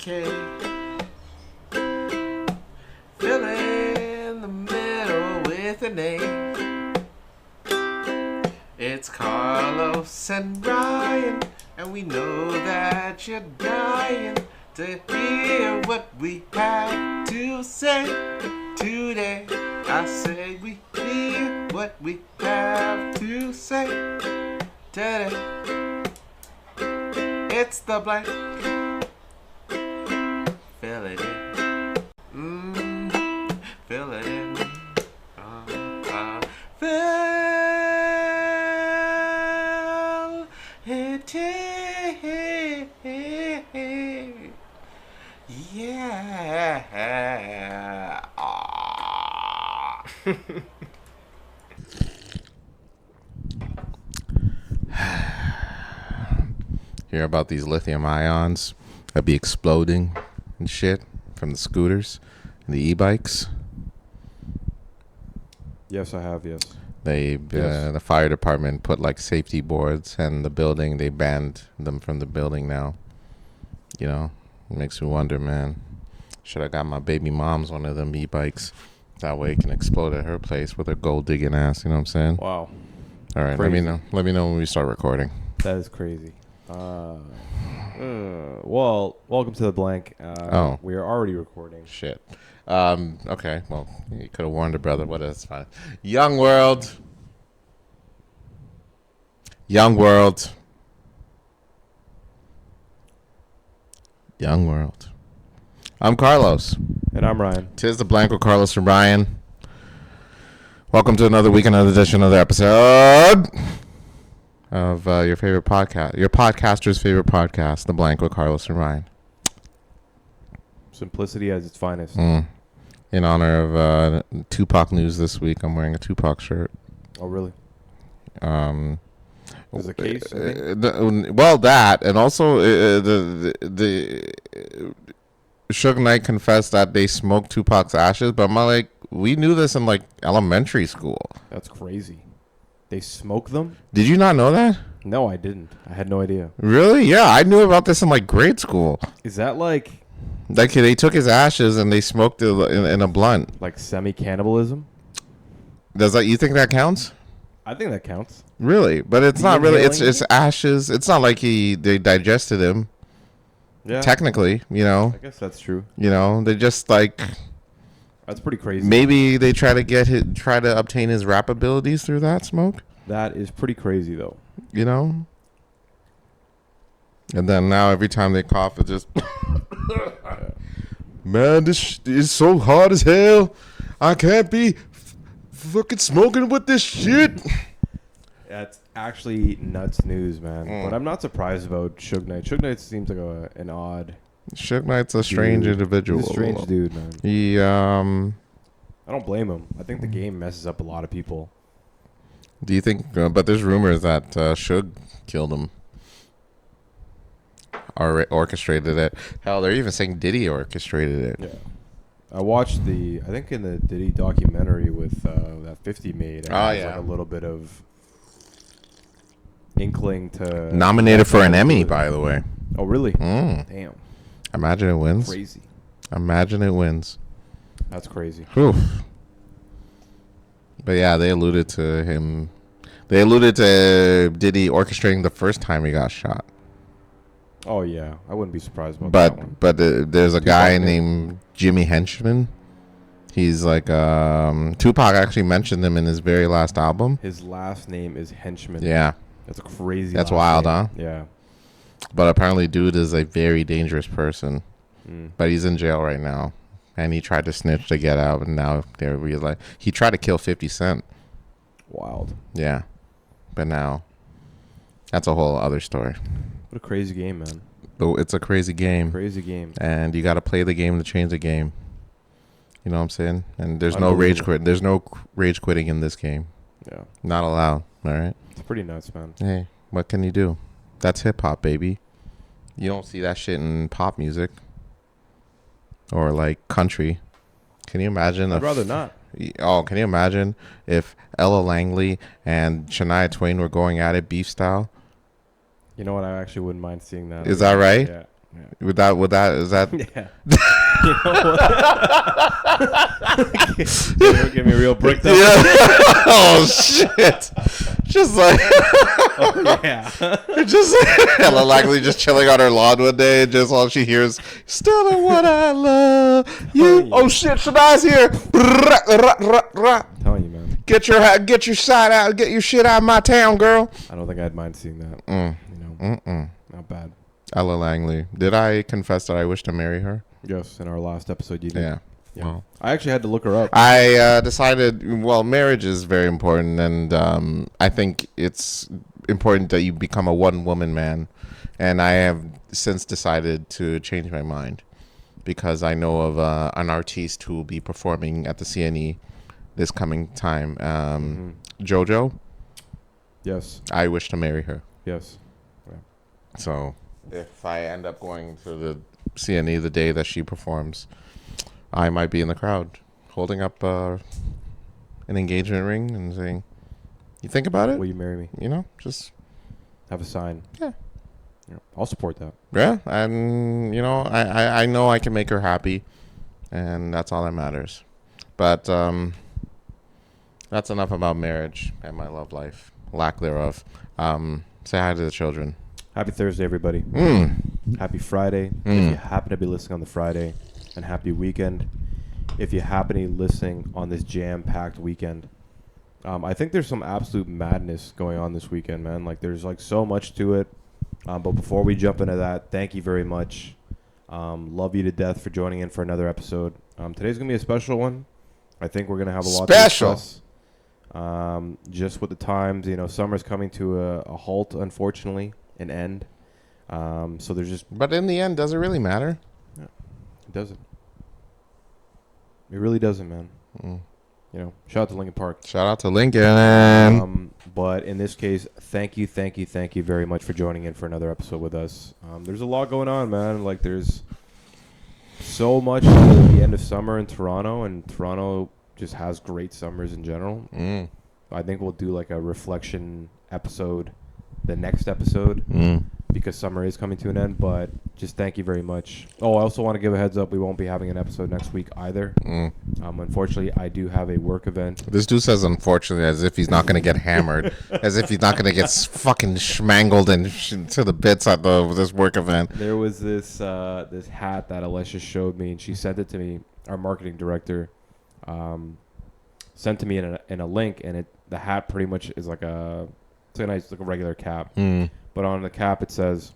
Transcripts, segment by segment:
K. Fill in the middle with an A. It's Carlos and Ryan, and we know that you're dying to hear what we have to say today. I say we hear what we have to say today. It's the blank. Fill it in. Fill it in. Fill it in. Yeah. Hear about these lithium ions that be exploding and shit from the scooters and the e-bikes? Yes, I have. Yes. The fire department put like safety boards, and the building, they banned them from the building now. You know, it makes me wonder, man. Should I got my baby mom's one of them e-bikes? That way it can explode at her place with her gold digging ass. You know what I'm saying? Wow. All right, Crazy. let me know when we start recording. That is crazy. Well, welcome to the blank. We are already recording. Shit. Okay. Well, you could have warned a brother, but it's fine. Young world. Young world. Young world. I'm Carlos. And I'm Ryan. Tis the blank with Carlos and Ryan. Welcome to another week, another edition of the episode of your favorite podcast, your podcaster's favorite podcast, The Blank with Carlos and Ryan. Simplicity as its finest. In honor of Tupac news this week, I'm wearing a Tupac shirt. Oh, really? There's a case? Well, that, and also the Suge Knight confessed that they smoked Tupac's ashes, but I'm like, we knew this in like elementary school. That's crazy. They smoke them? Did you not know that? No, I didn't. I had no idea. Really? Yeah, I knew about this in like grade school. Is that like they took his ashes and they smoked it in a blunt. Like semi-cannibalism? You think that counts? I think that counts. Really? But it's not really. It's ashes. It's not like they digested him. Yeah. Technically, you know. I guess that's true. You know, they just like. That's pretty crazy. Maybe they try to obtain his rap abilities through that smoke. That is pretty crazy, though. You know. And then now every time they cough, it just. Man, this is so hard as hell. I can't be fucking smoking with this shit. That's actually nuts news, man. But I'm not surprised about Suge Knight. Suge Knight seems like an odd. Suge Knight's a strange individual. He's a strange dude, man. I don't blame him. I think the game messes up a lot of people. Do you think? But there's rumors that Suge killed him. Or orchestrated it. Hell, they're even saying Diddy orchestrated it. Yeah. I watched I think in the Diddy documentary with that 50 made. Like a little bit of inkling to. Nominated for an Emmy, by the way. Oh, really? Damn. Imagine it wins. Crazy. Imagine it wins. That's crazy. Oof. But yeah, they alluded to him. They alluded to Diddy orchestrating the first time he got shot. Oh yeah, I wouldn't be surprised about that one. But there's a guy named Jimmy Henchman. He's like Tupac actually mentioned him in his very last album. His last name is Henchman. Yeah. That's a crazy. That's wild, name. huh? Yeah. But apparently, dude is a very dangerous person. But he's in jail right now, and he tried to snitch to get out, and now they're realizing he tried to kill 50 Cent. Wild. Yeah, but now that's a whole other story. What a crazy game, man. But it's a crazy game. Crazy game. And you got to play the game to change the game. You know what I'm saying? And there's no rage quit. There's no rage quitting in this game. Yeah. Not allowed. All right. It's pretty nuts, man. Hey, what can you do? That's hip hop, baby. You don't see that shit in pop music or like country. Can you imagine? I'd rather not. Oh, can you imagine if Ella Langley and Shania Twain were going at it beef style? You know what? I actually wouldn't mind seeing that. Is that right? Yeah. Would that is that? Yeah. You know what? Give me a real breakdown. Yeah. Oh shit! Just like Oh, yeah. just hella likely just chilling on her lawn one day, and just all she hears, "Still the one I love you." Oh shit! Shadai's here. I'm telling you, man. Get your side out. Get your shit out of my town, girl. I don't think I'd mind seeing that. You know, not bad. Ella Langley. Did I confess that I wish to marry her? Yes, in our last episode, you did. Yeah. Yeah. Well, I actually had to look her up. I decided, well, marriage is very important, and I think it's important that you become a one-woman man. And I have since decided to change my mind because I know of an artiste who will be performing at the CNE this coming time, JoJo. Yes. I wish to marry her. Yes. Yeah. So if I end up going to the CNE the day that she performs, I might be in the crowd holding up an engagement ring and saying, "You think about it? Will you marry me? You know, just Have a sign. Yeah. I'll support that. Yeah." And, you know, I know I can make her happy, and that's all that matters. But that's enough about marriage and my love life, lack thereof. Say hi to the children. Happy Thursday, everybody. Happy Friday. If you happen to be listening on the Friday, and happy weekend. If you happen to be listening on this jam-packed weekend, I think there's some absolute madness going on this weekend, man. Like, there's like so much to it. But before we jump into that, thank you very much. Love you to death for joining in for another episode. Today's gonna be a special one. I think we're gonna have a lot to discuss. Just with the times, you know, summer's coming to a halt, unfortunately, an end. So there's just. But in the end, does it really matter? It doesn't. It really doesn't, man. You know, shout out to Lincoln Park. Shout out to Lincoln. But in this case, thank you very much for joining in for another episode with us. There's a lot going on, man. Like, there's so much at the end of summer in Toronto, and Toronto just has great summers in general. I think we'll do like a reflection episode, the next episode, because summer is coming to an end. But just thank you very much. Oh, I also want to give a heads up. We won't be having an episode next week either. Unfortunately, I do have a work event. This dude says unfortunately as if he's not going to get hammered, as if he's not going to get fucking schmangled and to the bits at this work event. There was this this hat that Alessia showed me, and she sent it to me. Our marketing director sent to me in a link, and the hat pretty much is like a nice, like a regular cap. But on the cap it says,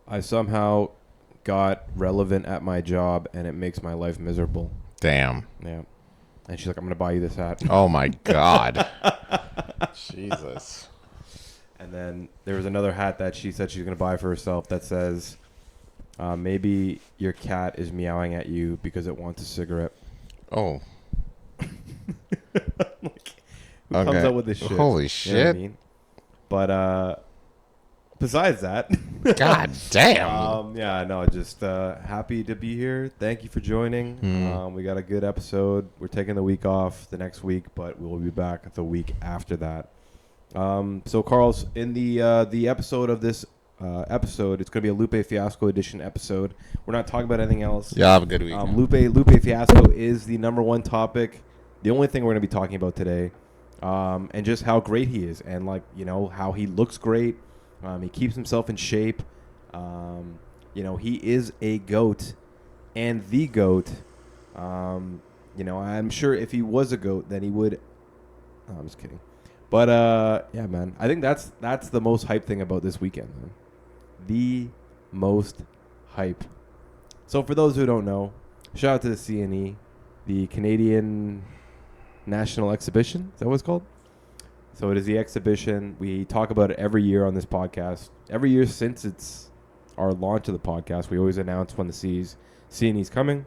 "I somehow got relevant at my job, and it makes my life miserable." Damn. Yeah. And she's like, "I'm gonna buy you this hat." Oh my God. Jesus. And then there was another hat that she said she's gonna buy for herself that says, "Maybe your cat is meowing at you because it wants a cigarette." Oh. Like, who comes up with this shit? Holy You shit. know what I mean? But besides that, God damn. yeah, no, just happy to be here. Thank you for joining. We got a good episode. We're taking the week off the next week, but we'll be back the week after that. So Carl's in the episode of this episode. It's gonna be a Lupe Fiasco edition episode. We're not talking about anything else. Yeah, have a good week. Lupe Fiasco is the number one topic. The only thing we're gonna be talking about today. And just how great he is, and like, you know, how he looks great. He keeps himself in shape. You know, he is a GOAT and the GOAT. You know, I'm sure if he was a GOAT, then he would. No, I'm just kidding. But yeah, man, I think that's the most hype thing about this weekend, man. The most hype. So for those who don't know, shout out to the CNE, the Canadian National Exhibition. Is that what it's called? So it is the exhibition. We talk about it every year on this podcast. Every year since it's our launch of the podcast, we always announce when the CNE's coming.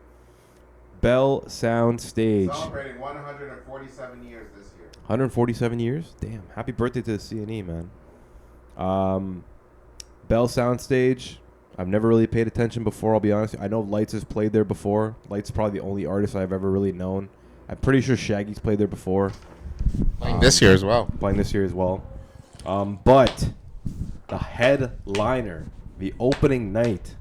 Bell Sound Stage. Celebrating 147 years this year. 147 years? Damn. Happy birthday to the CNE, man. Bell Sound Stage. I've never really paid attention before, I'll be honest. I know Lights has played there before. Lights is probably the only artist I've ever really known. I'm pretty sure Shaggy's played there before. Playing this year as well. Playing this year as well. But the headliner the opening night.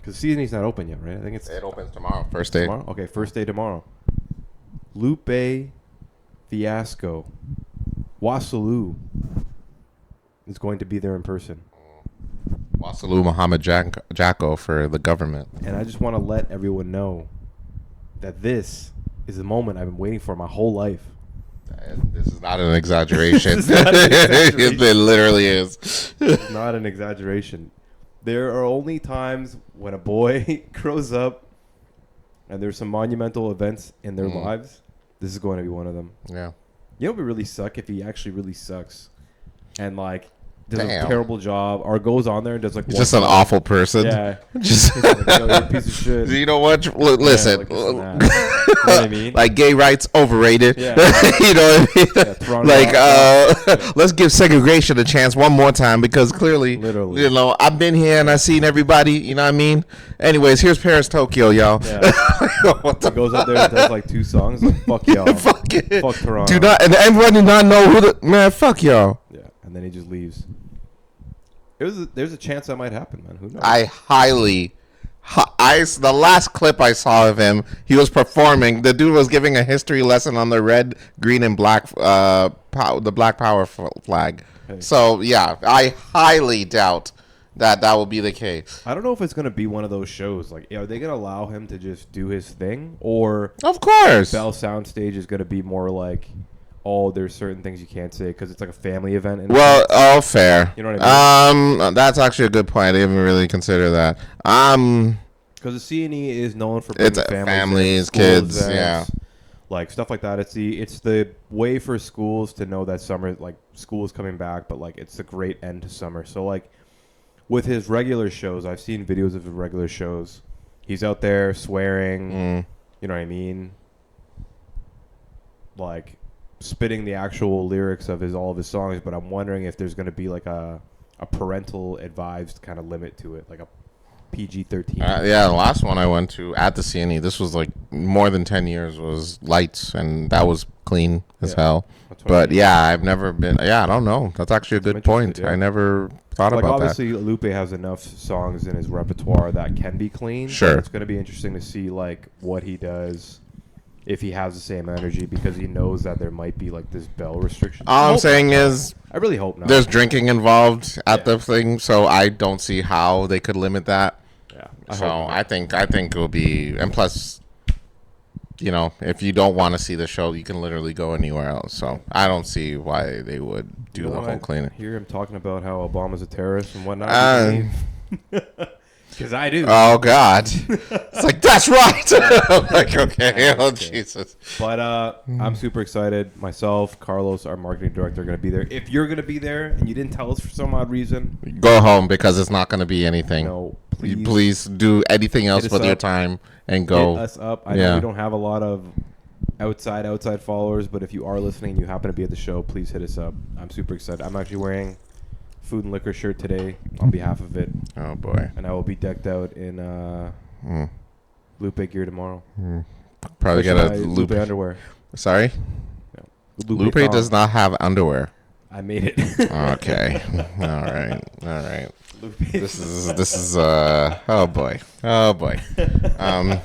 Because the season's not open yet, right? I think It opens tomorrow. First day. tomorrow. Okay, first day tomorrow. Lupe Fiasco, Wasalu is going to be there in person. Wasalu Muhammad Jacko for the government. And I just want to let everyone know that this is the moment I've been waiting for my whole life. And this is not an exaggeration. This is not an exaggeration. It literally is. It's not an exaggeration. There are only times when a boy grows up and there's some monumental events in their lives. This is going to be one of them. Yeah. You know what would really suck if he actually really sucks and like does Damn. a terrible job or goes on there and does like He's just an awful person. Yeah. Just He's like, yo, you're a piece of shit. You know what? Listen. Yeah, like, you know what I mean? Like gay rights overrated. Yeah. You know what I mean? Yeah, Toronto like yeah. let's give segregation a chance one more time because clearly, Literally. you know, I've been here and I've seen everybody. You know what I mean? Anyways, here's Paris, Tokyo, y'all. Yeah. What the He goes up there and does like 2 songs. Like, fuck y'all. Fuck it. Fuck Toronto. Do not, and everyone did not know who the man. Fuck y'all. Yeah, and then he just leaves. There's a chance that might happen, man. Who knows? The last clip I saw of him, he was performing. The dude was giving a history lesson on the red, green, and black, the Black Power flag. Hey. So yeah, I highly doubt that will be the case. I don't know if it's gonna be one of those shows. Like, are they gonna allow him to just do his thing, or Of course. Bell Soundstage is gonna be more like, oh, there's certain things you can't say because it's like a family event. In a Well, sense. oh, fair. You know what I That's actually a good point. I didn't even really consider that. Because the C&E is known for It's bringing families, school kids, events, like stuff like that. It's the way for schools to know that summer, like school is coming back, but like it's a great end to summer. So like with his regular shows, I've seen videos of his regular shows. He's out there swearing, you know what I mean? Like spitting the actual lyrics of all of his songs, but I'm wondering if there's going to be like a parental advised kind of limit to it, like a PG-13. Yeah, the last one I went to at the CNE, this was like more than 10 years, was Lights, and that was clean as hell. But yeah, I've never been. Yeah, I don't know. That's actually a good point. Yeah. I never thought like about obviously Lupe has enough songs in his repertoire that can be clean. Sure. It's going to be interesting to see like what he does if he has the same energy, because he knows that there might be like this bell restriction. All I'm saying is I really hope not. there's drinking involved at the thing, so I don't see how they could limit that. Yeah. I think it will be, and plus, you know, if you don't want to see the show, you can literally go anywhere else. So I don't see why they would do the whole cleaning. Hear him talking about how Obama's a terrorist and whatnot. Because I do. Oh God, it's like that's right. I'm like, okay, oh Jesus. But I'm super excited. Myself, Carlos, our marketing director, are going to be there. If you're going to be there and you didn't tell us for some odd reason, Go home because it's not going to be anything. no, You please, please do anything else Hit us with your up. time and go. hit us up. I know we don't have a lot of outside followers, but if you are listening and you happen to be at the show, please hit us up. I'm super excited. I'm actually wearing Food and Liquor shirt today on behalf of it, Oh boy, and I will be decked out in Lupe gear tomorrow. probably get a Especially my Lupe. underwear. Sorry, Yeah. Lupe does not have underwear. I made it. Okay, all right. Lupe. This is oh boy.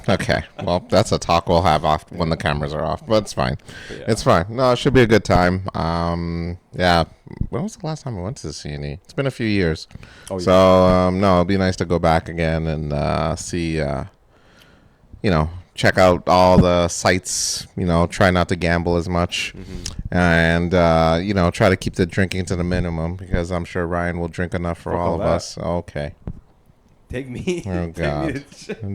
Okay, well that's a talk we'll have off when the cameras are off, but it's fine. Yeah. It's fine. No, it should be a good time. Yeah. When was the last time I went to the CNE? It's been a few years. Oh, yeah. So no, it'll be nice to go back again and see. You know, check out all the sites. You know, try not to gamble as much, and you know, try to keep the drinking to the minimum because I'm sure Ryan will drink enough for Fuck all all of that. us. Okay. Take me. Oh Take God. me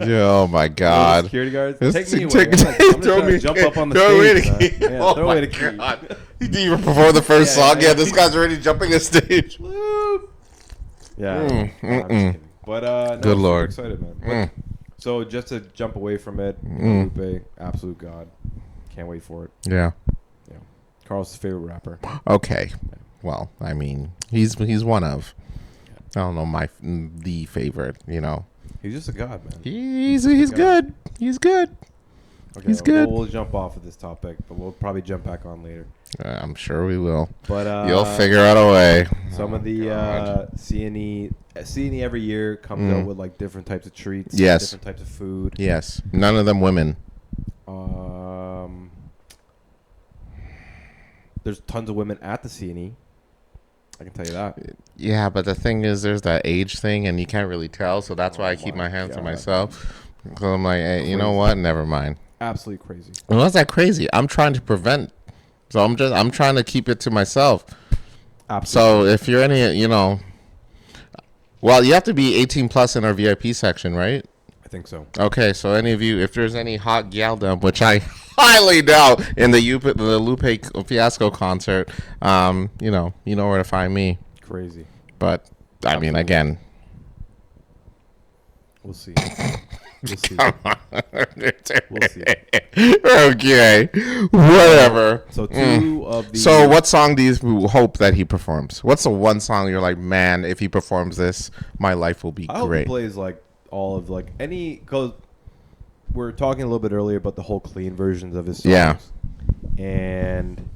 to Oh my God. Security guards. This- Take me away. take- I'm just throw trying me- to jump up on the throw me stage. the man. key. Yeah, Oh throw my away the key. God. Even before the first Yeah, song, yeah. this guy's already jumping the stage. Yeah. Mm, no, I'm just kidding. But no, Good I'm super Lord. excited, man. But, so just to jump away from it, Lupe, absolute god. Can't wait for it. Yeah. Yeah. Carl's favorite rapper. Okay. Well, I mean, he's one of. I don't know the favorite. You know. He's just a god, man. He's God. good. He's good. Okay, he's good. We'll jump off of this topic, but we'll probably jump back on later. I'm sure we will. But you'll figure out a way. Some of the C&E every year comes out with like different types of treats. Yes. Different types of food. Yes. None of them women. There's tons of women at the C&E. I can tell you that. Yeah, but the thing is, there's that age thing, and you can't really tell. So that's why I keep my hands to myself. Because I'm like, hey, you know what? Never mind. Absolutely crazy. Well, that's that crazy. I'm trying to prevent. So I'm trying to keep it to myself. Absolutely. So if you're any, well, you have to be 18 plus in our VIP section, right? I think so. Okay, so any of you, if there's any hot galdom, which I highly doubt in the Lupe Fiasco concert, you know where to find me. Crazy. But I mean, again, we'll see. We'll see. Okay, whatever. So two of the. So what song do you hope that he performs? What's the one song you're like, man, if he performs this, my life will be I hope great. he plays like all of like any, because we're talking a little bit earlier about the whole clean versions of his songs. Yeah. And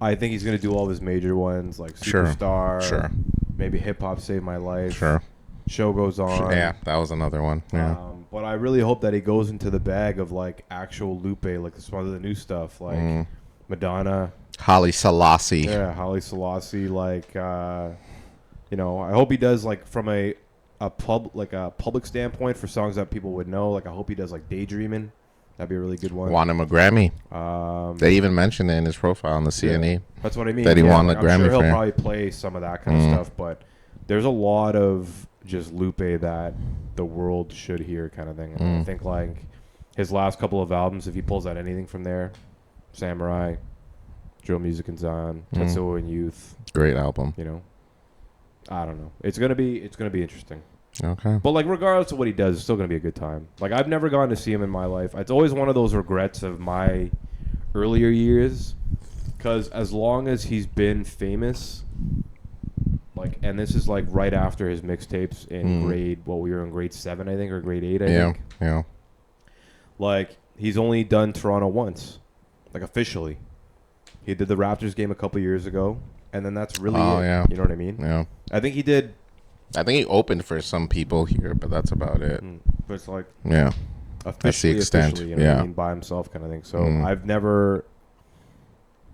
I think he's gonna do all of his major ones like Superstar. Sure. Maybe Hip Hop Saved My Life. Sure. Show Goes On. Yeah, that was another one. Yeah. But I really hope that he goes into the bag of like actual Lupe, like some of the new stuff, like Madonna, Holly Selassie. yeah, Holly Selassie. Like, I hope he does like from a public standpoint for songs that people would know. Like, I hope he does like Daydreaming. That'd be a really good one. Won him a Grammy. They even mentioned it in his profile on the C&E. Yeah, that's what I mean. That he won a I'm Grammy sure he'll for. probably play some of that kind of stuff, but there's a lot of just Lupe that the world should hear, kind of thing. And I think like his last couple of albums, if he pulls out anything from there, Samurai, Drill Music and Zion, Tetsuo and Youth, Great album. I don't know. It's gonna be interesting. Okay. But like regardless of what he does, it's still gonna be a good time. Like I've never gone to see him in my life. It's always one of those regrets of my earlier years, because as long as he's been famous, like, and this is like right after his mixtapes in we were in grade 7, I think, or grade 8, I think. Yeah. Like, he's only done Toronto once, like officially. He did the Raptors game a couple years ago, and then that's really it. Yeah. You know what I mean? Yeah. I think he opened for some people here, but that's about it. but it's like Yeah. That's the extent. officially, you know what I mean, by himself kind of thing. So I've never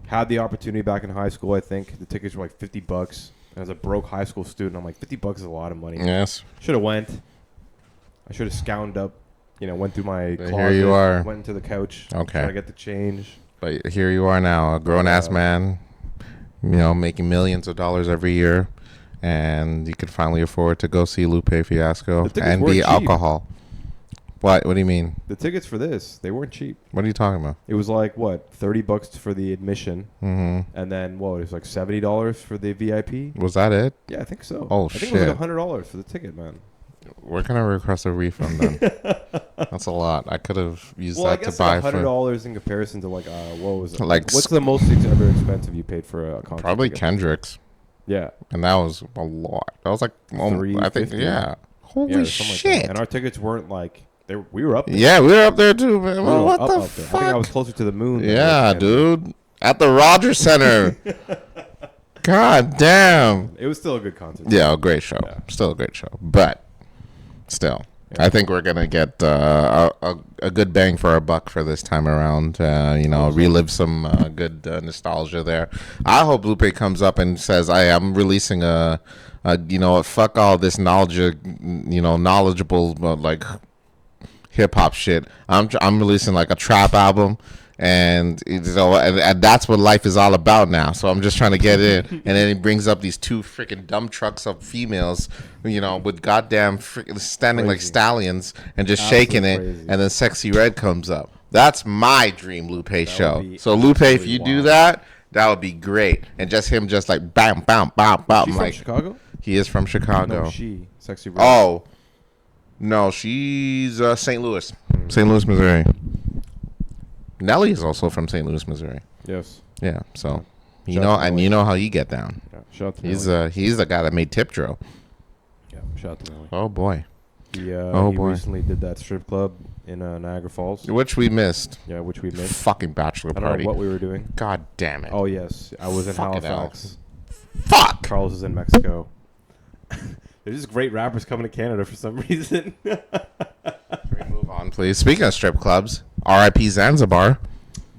had the opportunity back in high school. I think the tickets were like $50. As a broke high school student, I'm like, $50 is a lot of money. Yes. Should have went. I should have scounded up, went through my closet. Here you are. Went into the couch. Okay. Trying to get the change. But here you are now, a grown-ass man, making millions of dollars every year, and you could finally afford to go see Lupe Fiasco and be alcohol. What do you mean? The tickets for this, they weren't cheap. What are you talking about? It was like, what, $30 for the admission, Mm-hmm. and then, it was like $70 for the VIP? Was that it? Yeah, I think so. Oh, I think shit. it was like $100 for the ticket, man. Where can I request a refund then? That's a lot. I could have used that to buy $100 for in comparison to like, what was it? Like what's the most ever expensive you paid for a concert? probably ticket? Kendrick's, Yeah. and that was a lot. That was like I think $350. yeah. Holy Yeah, shit! like that. And our tickets weren't like we were up there. Yeah, we were up there too, man. What the up there. fuck? I think I was closer to the moon. Yeah, dude. At the Rogers Center. God damn. It was still a good concert. Yeah, a great show. Yeah. Still a great show. But still, I think we're going to get a good bang for our buck for this time around. Relive some good nostalgia there. I hope Lupe comes up and says, I'm releasing fuck all this knowledgeable, like, hip-hop shit. I'm releasing, like, a trap album. And that's what life is all about now. So I'm just trying to get in. And then he brings up these two freaking dumb trucks of females, with goddamn standing like stallions and just shaking it. Crazy. And then Sexy Red comes up. That's my dream Lupe show. So Lupe, if absolutely you do wild. that would be great. And just him just like bam, bam, bam, bam. She's Like, from Chicago? he is from Chicago. No, Sexy Red. Oh. No, she's St. Louis. St. Louis, Missouri. Nelly is also from St. Louis, Missouri. Yes. Yeah, so you Shout know, out to and Nelly. you know how he get down. Yeah. Shout out to He's Nelly. he's the guy that made Tip Drill. Yeah. Shout out to Nelly. Oh boy. He boy. recently did that strip club in Niagara Falls. Which we missed. Yeah, which we missed. Fucking bachelor I don't party. know what we were doing. God damn it. Oh, yes. I was in Fucking Halifax. Fuck! Carlos is in Mexico. There's just great rappers coming to Canada for some reason. Can we move on, please? Speaking of strip clubs, R.I.P. Zanzibar.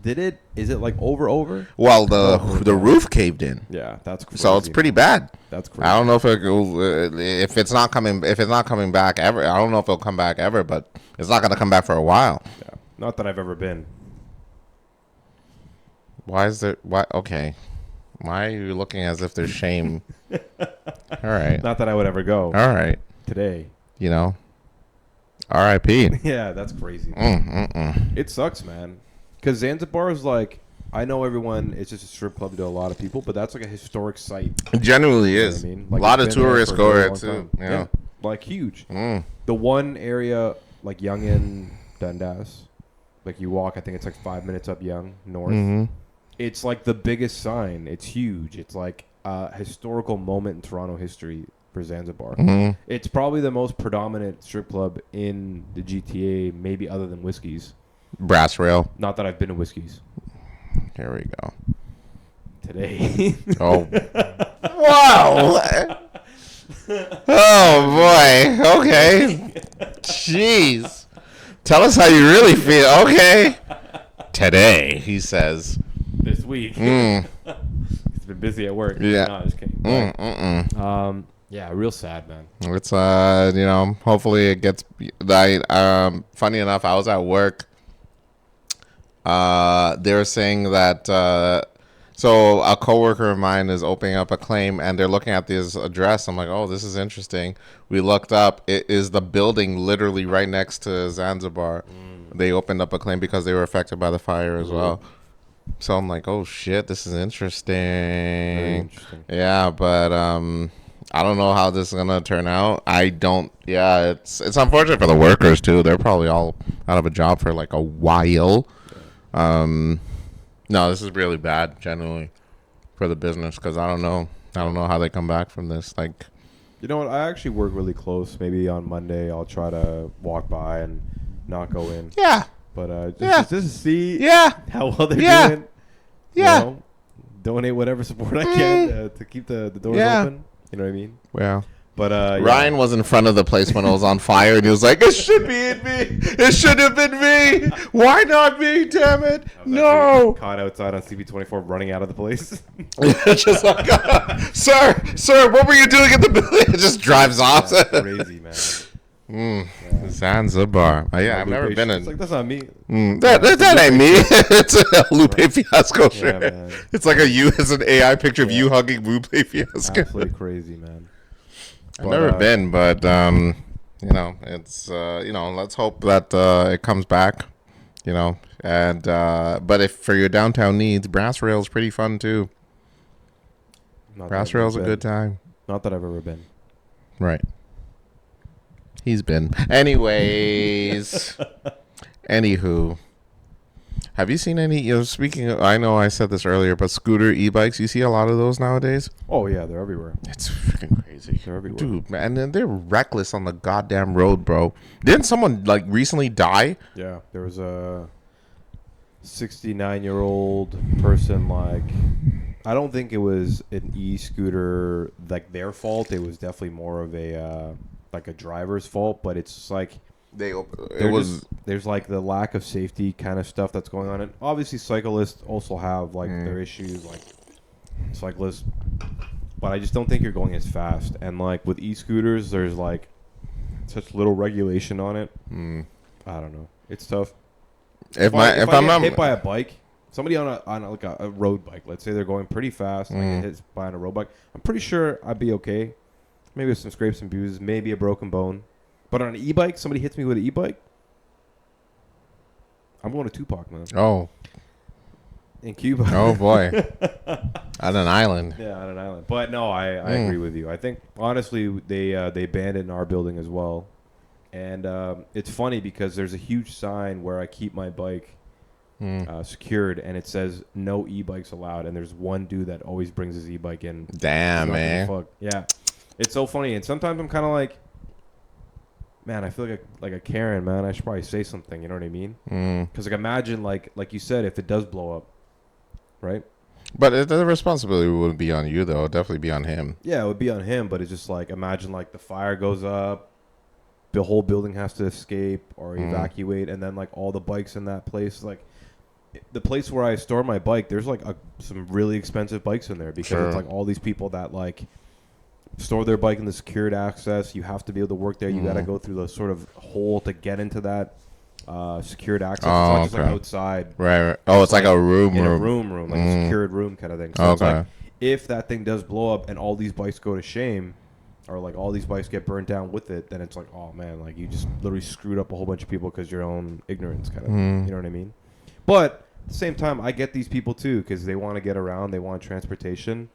Is it like over? Well, the roof caved in. Yeah, that's crazy. So it's pretty bad. That's crazy. I don't know if it's not coming back ever. I don't know if it'll come back ever, but it's not going to come back for a while. Yeah. Not that I've ever been. Why is there? Why? Okay. Why are you looking as if there's shame? All right. Not that I would ever go. All right. Today. You know. R.I.P. Yeah, that's crazy. It sucks, man. Because Zanzibar is like, I know everyone, it's just a strip club to a lot of people, but that's like a historic site. It genuinely You know is. what I mean? A Like, lot it's of been there tourists for a go very there long too. time. Yeah. Like huge. The one area, like Yonge Dundas, like you walk, I think it's like 5 minutes up Yonge North. Mm-hmm. It's like the biggest sign. It's huge. It's like a historical moment in Toronto history for Zanzibar. Mm-hmm. It's probably the most predominant strip club in the GTA, maybe other than Whiskey's. Brass Rail. Not that I've been to Whiskey's. Here we go. Today. Oh. Wow. Oh boy. Okay. Jeez. Tell us how you really feel. Okay. Today, he says. This week. Mm. It's been busy at work. Yeah. No, just kidding. Yeah, real sad, man. It's you know, hopefully it gets. Funny enough, I was at work. They were saying that so a coworker of mine is opening up a claim and they're looking at this address. I'm like, oh, this is interesting. We looked up. It is the building literally right next to Zanzibar. They opened up a claim because they were affected by the fire as well. So I'm like, oh shit, this is interesting. Very interesting. Yeah, but I don't know how this is gonna turn out. Yeah, it's unfortunate for the workers too. They're probably all out of a job for like a while. No, this is really bad generally for the business because I don't know how they come back from this. Like, You know what? I actually work really close. Maybe on Monday I'll try to walk by and not go in. yeah, But Yeah. just to see yeah, how well they're Yeah. doing. Yeah. You know, donate whatever support I can to keep the doors Yeah. open. You know what I mean? yeah. But Ryan was in front of the place when it was on fire, and he was like, "It should be in me. It should have been me. Why not me? Damn it! I was No!" actually caught outside on CB24 running out of the place. Just like, sir, what were you doing in the building? It just drives off. Yeah, crazy, man. Yeah. Zanzibar. Yeah, I've never Lupe, been it's in. like, that's not me. That ain't me. It's a Lupe Fiasco shirt. man. It's like it's an AI picture of you hugging Lupe Fiasco. Absolutely crazy, man. I've never been, but you know, it's you know, let's hope that it comes back, you know, and but if for your downtown needs, Brass Rail's pretty fun too. Not that Brass I've ever Rail's a been. good time. Not that I've ever been. Right. He's been. Anyways, anywho, have you seen any? You know, speaking of, I know I said this earlier, but scooter e-bikes. You see a lot of those nowadays. Oh yeah, they're everywhere. It's freaking crazy. They're everywhere. Dude, man, and then they're reckless on the goddamn road, bro. Didn't someone like recently die? Yeah, there was a 69-year-old person. Like, I don't think it was an e-scooter like their fault. It was definitely more of a like a driver's fault. But it's like there's like the lack of safety kind of stuff that's going on, and obviously cyclists also have like their issues, like cyclists. But I just don't think you're going as fast. And like with e-scooters, there's like such little regulation on it. I don't know. It's tough. If I get hit by a bike, somebody on like a road bike, let's say they're going pretty fast, and I get hit by on a road bike, I'm pretty sure I'd be okay. Maybe with some scrapes and bruises, maybe a broken bone. But on an e-bike, somebody hits me with an e-bike, I'm going to Tupac, man. Oh. In Cuba. Oh boy. On an island. Yeah, on an island. But no, I agree with you. I think honestly they banned it in our building as well. And it's funny because there's a huge sign where I keep my bike secured, and it says no e-bikes allowed. And there's one dude that always brings his e-bike in. Damn, man. Fuck. Yeah, it's so funny. And sometimes I'm kind of like, man, I feel like a Karen, man. I should probably say something. You know what I mean? Because like imagine like you said, if it does blow up, right? But the responsibility wouldn't be on you, though. It'd definitely be on him. Yeah, it would be on him. But it's just like imagine like the fire goes up, the whole building has to escape or evacuate, and then like all the bikes in that place, like the place where I store my bike, there's like some really expensive bikes in there because it's like all these people that like store their bike in the secured access. You have to be able to work there. You got to go through the sort of hole to get into that secured access. It's not just like outside. Right. Oh, it's like a room. In a room, like a secured room kind of thing. So it's like if that thing does blow up and all these bikes go to shame, or like all these bikes get burnt down with it, then it's like, oh man, like you just literally screwed up a whole bunch of people because your own ignorance kind of thing. You know what I mean? But at the same time, I get these people too because they want to get around. They want transportation.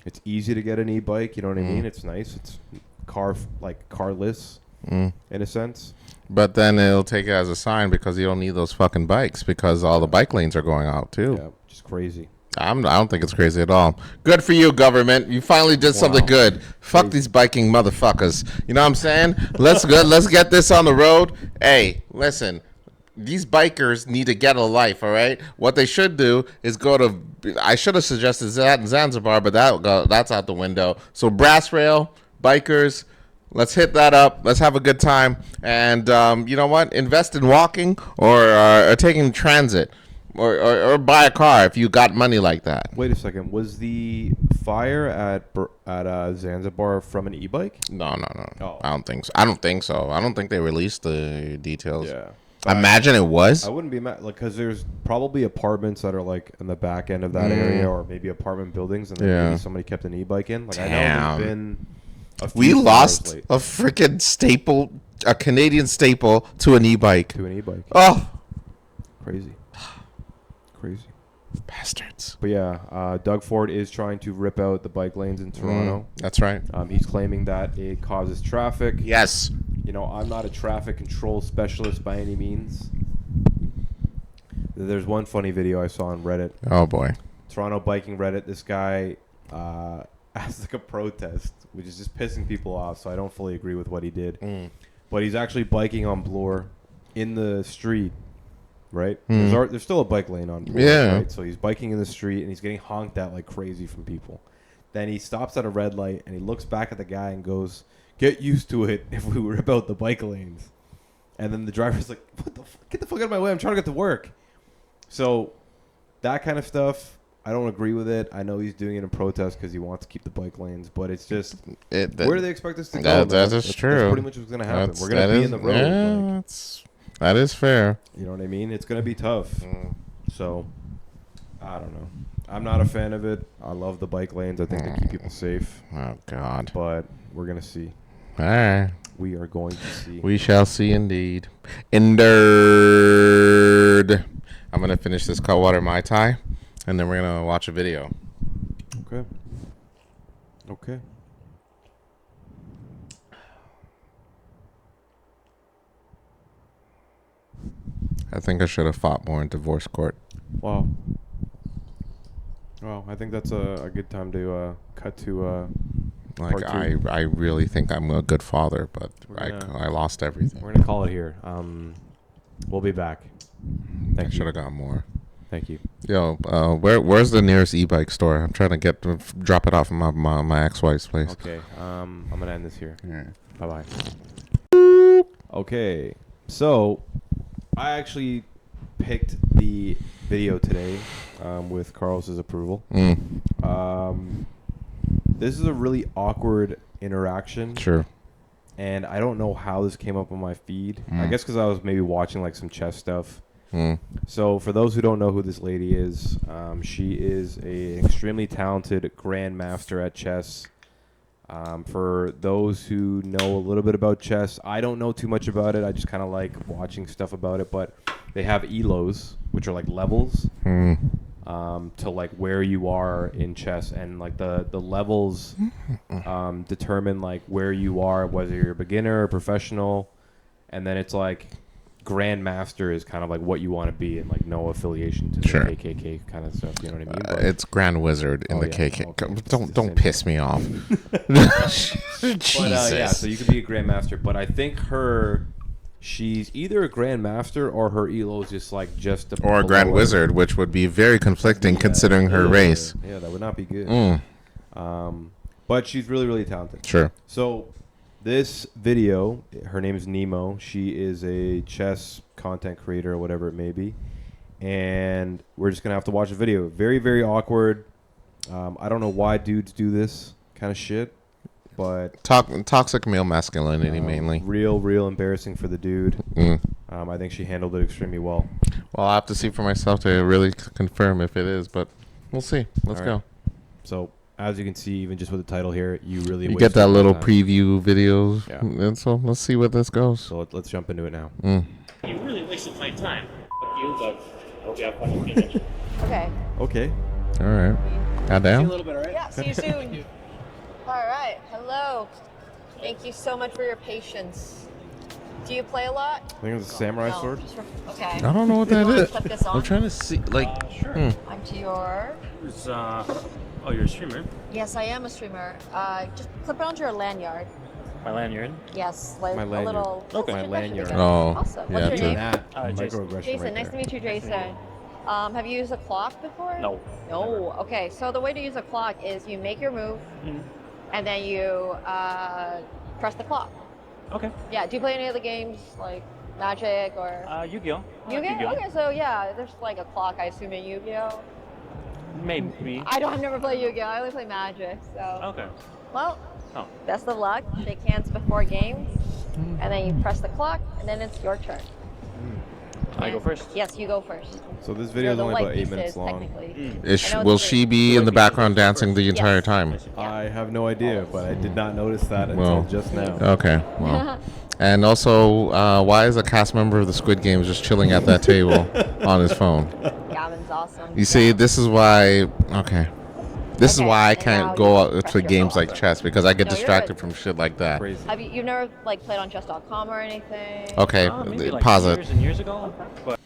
It's easy to get an e-bike. You know what I mean? It's nice. It's carless in a sense. But then it'll take it as a sign because you don't need those fucking bikes because all the bike lanes are going out too. Yeah, just crazy. I don't think it's crazy at all. Good for you, government. You finally did something good. Fuck these biking motherfuckers. You know what I'm saying? Let's get this on the road. Hey, listen. These bikers need to get a life, all right? What they should do is go to... I should have suggested Zanzibar, but that's out the window. So brass rail, bikers, let's hit that up. Let's have a good time. And you know what? Invest in walking or taking transit or buy a car if you got money like that. Wait a second. Was the fire at Zanzibar from an e-bike? No. Oh. I don't think so. I don't think they released the details. Yeah. Imagine it was. I wouldn't be mad, like, because there's probably apartments that are like in the back end of that area, or maybe apartment buildings, and then maybe somebody kept an e-bike in. Like, I know there's been a few we lost late. a freaking staple, a Canadian staple, to an e-bike. Oh, crazy. Bastards. But yeah, Doug Ford is trying to rip out the bike lanes in Toronto. That's right. He's claiming that it causes traffic. Yes. You know, I'm not a traffic control specialist by any means. There's one funny video I saw on Reddit. Oh, boy. Toronto biking Reddit. This guy has like a protest, which is just pissing people off, so I don't fully agree with what he did. But he's actually biking on Bloor in the street, right? There's still a bike lane on Bloor, right? So he's biking in the street, and he's getting honked at like crazy from people. Then he stops at a red light, and he looks back at the guy and goes, "Get used to it if we rip out the bike lanes." And then the driver's like, "What the fuck? Get the fuck out of my way. I'm trying to get to work." So that kind of stuff, I don't agree with it. I know he's doing it in protest because he wants to keep the bike lanes, but it's just, where do they expect us to go? That is true. That's pretty much what's going to happen. We're going to be in the road. Yeah, that is fair. You know what I mean? It's going to be tough. So, I don't know. I'm not a fan of it. I love the bike lanes. I think they keep people safe. Oh, God. But we're going to see. All right. We are going to see. We shall see indeed. Indeed. I'm going to finish this Cutwater Mai Tai, and then we're going to watch a video. Okay. I think I should have fought more in divorce court. Wow. Well, I think that's a good time to cut to like I really think I'm a good father, but I lost everything. We're gonna call it here. We'll be back. I should have got more. Thank you. Yo, where's the nearest e-bike store? I'm trying to drop it off at my ex-wife's place. Okay. I'm gonna end this here. Yeah. Bye bye. Okay. So, I actually picked the video today with Carlos's approval. This is a really awkward interaction. Sure. And I don't know how this came up on my feed. I guess because I was maybe watching like some chess stuff. So for those who don't know who this lady is, she is an extremely talented grandmaster at chess. For those who know a little bit about chess, I don't know too much about it. I just kind of like watching stuff about it. But they have elos, which are like levels, to like where you are in chess, and like the levels determine like where you are, whether you're a beginner or professional. And then it's like Grandmaster is kind of like what you want to be, and like no affiliation to the Sure. KKK kind of stuff. You know what I mean? But, It's Grand Wizard in Oh, the yeah. KK. Okay. Don't piss me off. Jesus. But yeah, so you could be a grandmaster, but I think she's either a grandmaster or her elo is just a Or a Grand Wizard, which would be very conflicting considering her race. Yeah, that would not be good. Mm, But she's really, really talented. sure. So this video, her name is Nemo. She is a chess content creator or whatever it may be. And we're just going to have to watch the video. Very, very awkward. I don't know why dudes do this kind of shit. But Toxic male masculinity mainly. real embarrassing for the dude. Mm. I think she handled it extremely well. Well, I'll have to see for myself to really confirm if it is, but we'll see. Let's All right. go. So as you can see, even just with the title here, you really You wasted get that my little time. preview video, Yeah. and so let's see where this goes. So let's jump into it now. Mm. You really wasted my time. Fuck you, but I hope you have fun in the finish. Okay. Okay. All right. Goddamn. Yeah, see you soon. All right. Hello. Thank you so much for your patience. Do you play a lot? I think it's a samurai No, sword. just okay. I don't know what You that wanna is. Clip this on? I'm trying to see, like, Sure. Onto your. Who's, oh, you're a streamer? Yes, I am a streamer. Just clip it onto your lanyard. My lanyard? Yes, like My a lanyard. little. Okay. My That should be lanyard. good. Oh, Awesome. yeah, What's your true. name? Jason. Microaggression Jason, right nice to there. meet you, Jason. Have you used a clock before? No. No. Okay, so the way to use a clock is you make your move, and then you press the clock. Okay. Yeah. Do you play any other games like Magic or Yu-Gi-Oh. Yu-Gi-Oh? Okay, so yeah, there's like a clock, I assume, in Yu-Gi-Oh. Maybe. I've never played Yu-Gi-Oh. I only play Magic. So Okay. well, Oh. best of luck. Shake hands before games, and then you press the clock, and then it's your turn. I go first? Yes, you go first. So this video is You're the only white about 8 pieces, minutes long. technically. Is I know will it's she great. be in the background dancing the entire Yes. time? Yeah. I have no idea, but I did not notice that until Well, just now. Okay. Well. And also, why is a cast member of the Squid Game just chilling at that table on his phone? Gavin's awesome. You see, this is why. Okay. This is Okay, why I and now can't you go out press to your games phone. like chess because I get No, you're distracted good. from shit like that. Crazy. Have you've never like played on chess.com or anything? Okay, Maybe like pause years it. and years ago. But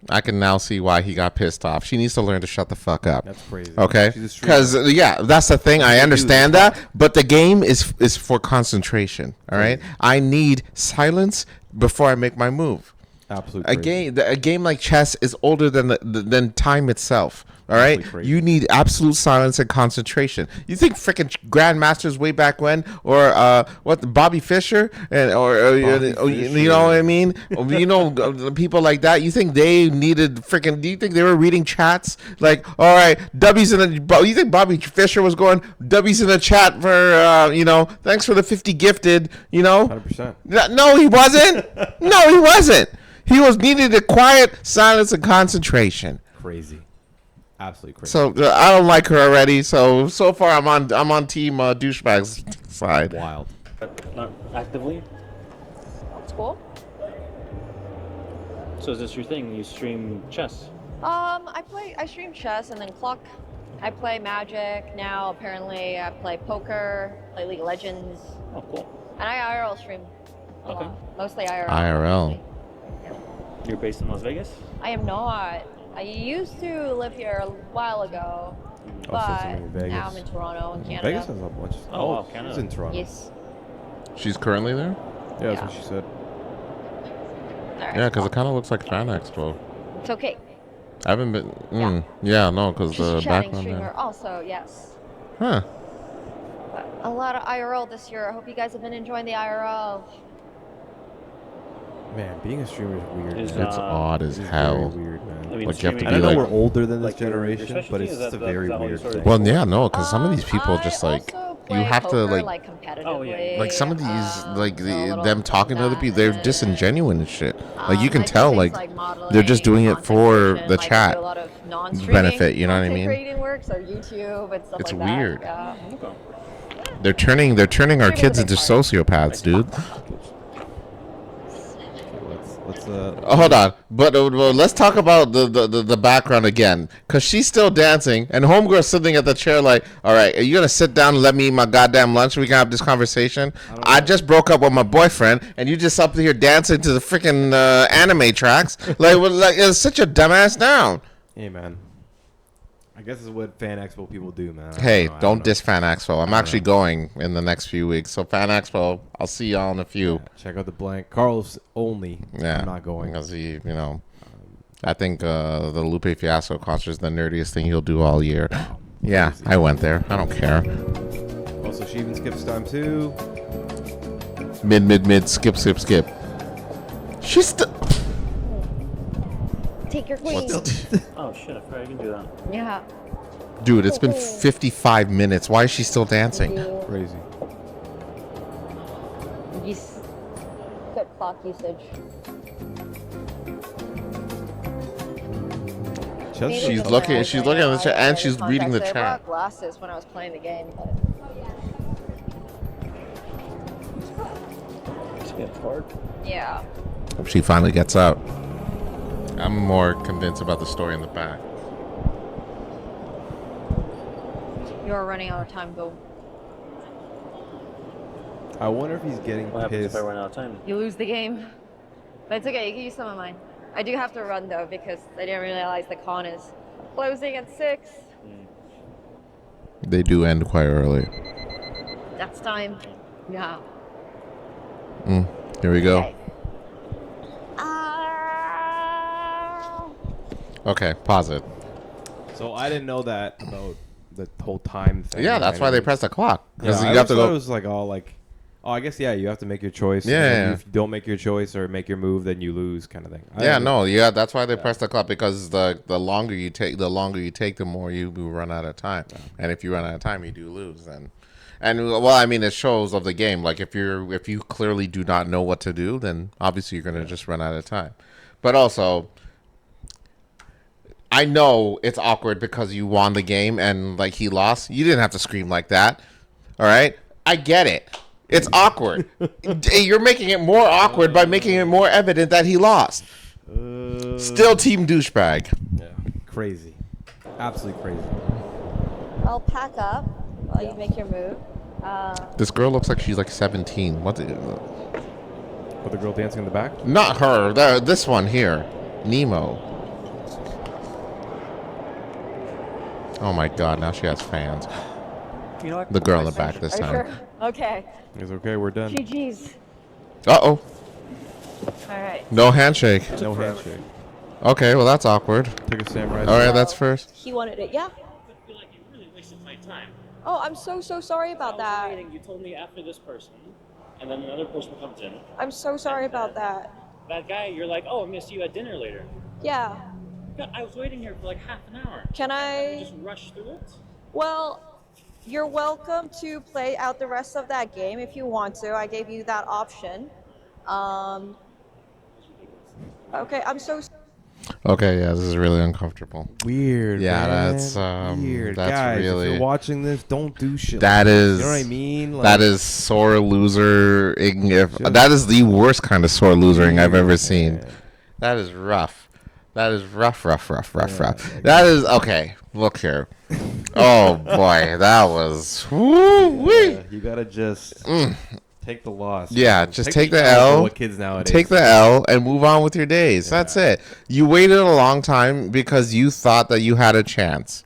I can now see why he got pissed off. She needs to learn to shut the fuck up. That's crazy. Okay, She's a streamer. because yeah, that's the thing. I understand that, but the game is for concentration. All right, I need silence before I make my move. Absolutely. A game like chess is older than time itself. All right, Absolutely crazy. you need absolute silence and concentration. You think freaking grandmasters way back when, or Bobby Fischer, and you know what I mean? You know, people like that. You think they needed freaking? Do you think they were reading chats? Like, all right, W's in the. You think Bobby Fischer was going W's in the chat for thanks for the 50 gifted. 100%. No, he wasn't. No, he wasn't. He was needed a quiet silence and concentration. Crazy. Absolutely crazy. So I don't like her already. So far I'm on team douchebag's side. Wild. not actively. That's cool. So is this your thing? You stream chess? I stream chess and then clock. I play Magic now. Apparently, I play poker, play League of Legends, Oh, cool. and I IRL stream. A Okay. lot. Mostly IRL. IRL. mostly. You're based in Las Vegas? I am not. I used to live here a while ago, Also but something in Vegas. now I'm in Toronto in Canada. Vegas has a bunch. Oh, wow, Canada. She's in Toronto. Yes. She's currently there. Yeah, that's Yeah. what she said. All right. Yeah, because it kind of looks like Fan Expo. It's okay. I haven't been. Yeah, no, because She's the a chatting background streamer there. also, yes. Huh. But a lot of IRL this year. I hope you guys have been enjoying the IRL. Man, being a streamer is weird. Is, man. It's Uh, odd as It's hell. very weird, man. I mean, Like, you have to I be don't know like- we're older than this like your generation, specialty? but it's Is just that a very the whole weird sort of- thing. Well, yeah, no, because some of these people I just like also you play have to poker, like competitively. Oh, yeah. like some of these like so a little them talking to other that, people, they're and disingenuous and shit. Like you I can do tell things like modeling, they're just doing it content for creation, the like, I chat do a lot of non-streaming benefit, you know what I content mean? creating work, so YouTube and stuff It's like that. weird. Yeah. Okay. they're turning our Streaming is a kids big into part. sociopaths, dude. Okay, let's Hold on, but let's talk about the background again, cause she's still dancing, and homegirl sitting at the chair like, all right, are you gonna sit down and let me eat my goddamn lunch so we can have this conversation? I just broke up with my boyfriend, and you just up here dancing to the freaking anime tracks, like it's such a dumbass down. Hey man, I guess it's what Fan Expo people do, man. Hey, don't diss Fan Expo. I'm actually going in the next few weeks, so Fan Expo, I'll see y'all in a few. Yeah, check out the blank. Carlos only. Yeah, I'm not going. because he, I think the Lupe Fiasco concert is the nerdiest thing he'll do all year. Yeah, Crazy. I went there. I don't care. Also, she even skips time too. Mid, skip. She's still. Take your queen. Oh shit! I forgot I can do that. Yeah. Dude, it's been 55 minutes. Why is she still dancing? Crazy. Yes. Good clock usage. She's looking at the chat and she's reading the I chat. brought glasses when I was playing the game. But... It's getting hard. Yeah. Hope she finally gets out. I'm more convinced about the story in the back. You are running out of time. Go. I wonder if he's getting What happens pissed. if I run out of time? You lose the game. But it's okay. You can use some of mine. I do have to run though because I didn't realize the con is closing at 6. They do end quite early. That's time. Yeah. Here we go. Okay. Okay, pause it. So I didn't know that about the whole time thing. Yeah, that's why they press the clock. Because Yeah, you have to It go. was like all like, oh, I guess you have to make your choice. Yeah, And then yeah. If you don't make your choice or make your move, then you lose, kind of thing. That's why they press the clock, because the longer you take, the more you run out of time. Yeah. And if you run out of time, you do lose. And well, I mean, it shows of the game. Like if you clearly do not know what to do, then obviously you're gonna just run out of time. But also, I know it's awkward because you won the game and like he lost. You didn't have to scream like that. All right, I get it. It's awkward. You're making it more awkward by making it more evident that he lost. Still team douchebag. Yeah, crazy, absolutely crazy. I'll pack up while you make your move. This girl looks like she's like 17. With the girl dancing in the back? Not her. This one here, Nemo. Oh my God! Now she has fans. You know what? The girl in the back this Are you time. sure? Okay. It's okay. We're done. GG's. Uh-oh. All right. No handshake. No handshake. Okay, well that's awkward. Take a samurai. All right, that's first. He wanted it. Yeah. I feel like you really wasted my time. Oh, I'm so sorry about I that. was waiting. You told me after this person, and then another person comes in. I'm so sorry about that. That guy, you're like, oh, I'm gonna see you at dinner later. Yeah. God, I was waiting here for like half an hour. Can You I? just rush through it? Well, you're welcome to play out the rest of that game if you want to. I gave you that option. Okay, I'm so. Okay, yeah, this is really uncomfortable. Weird. Yeah, man. that's weird. that's Guys, really. if you're watching this, don't do shit. That like is. You know what I mean? Like, That is sore losering. That is the worst kind of sore losering I've ever seen. That is rough. That is rough. That is okay. Look here. Oh boy, that was. Woo-wee. You gotta just take the loss. Yeah, just take the L. What kids nowadays? Take the L and move on with your days. Yeah. That's it. You waited a long time because you thought that you had a chance.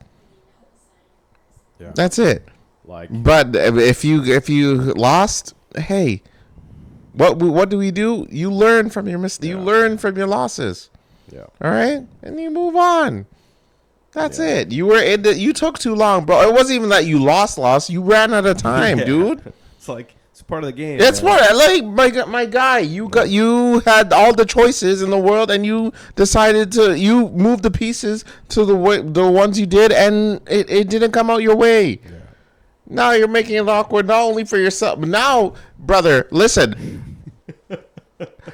Yeah. That's it. Like, but if you lost, hey, what do we do? You learn from your You learn from your losses. yeah. All right, and you move on. That's it. You were you took too long, bro. It wasn't even that you lost. You ran out of time, dude. It's like it's part of the game. It's man. part like my guy. You had all the choices in the world, and you decided to move the pieces to the ones you did, and it didn't come out your way. Yeah. Now you're making it awkward not only for yourself, but now, brother, listen.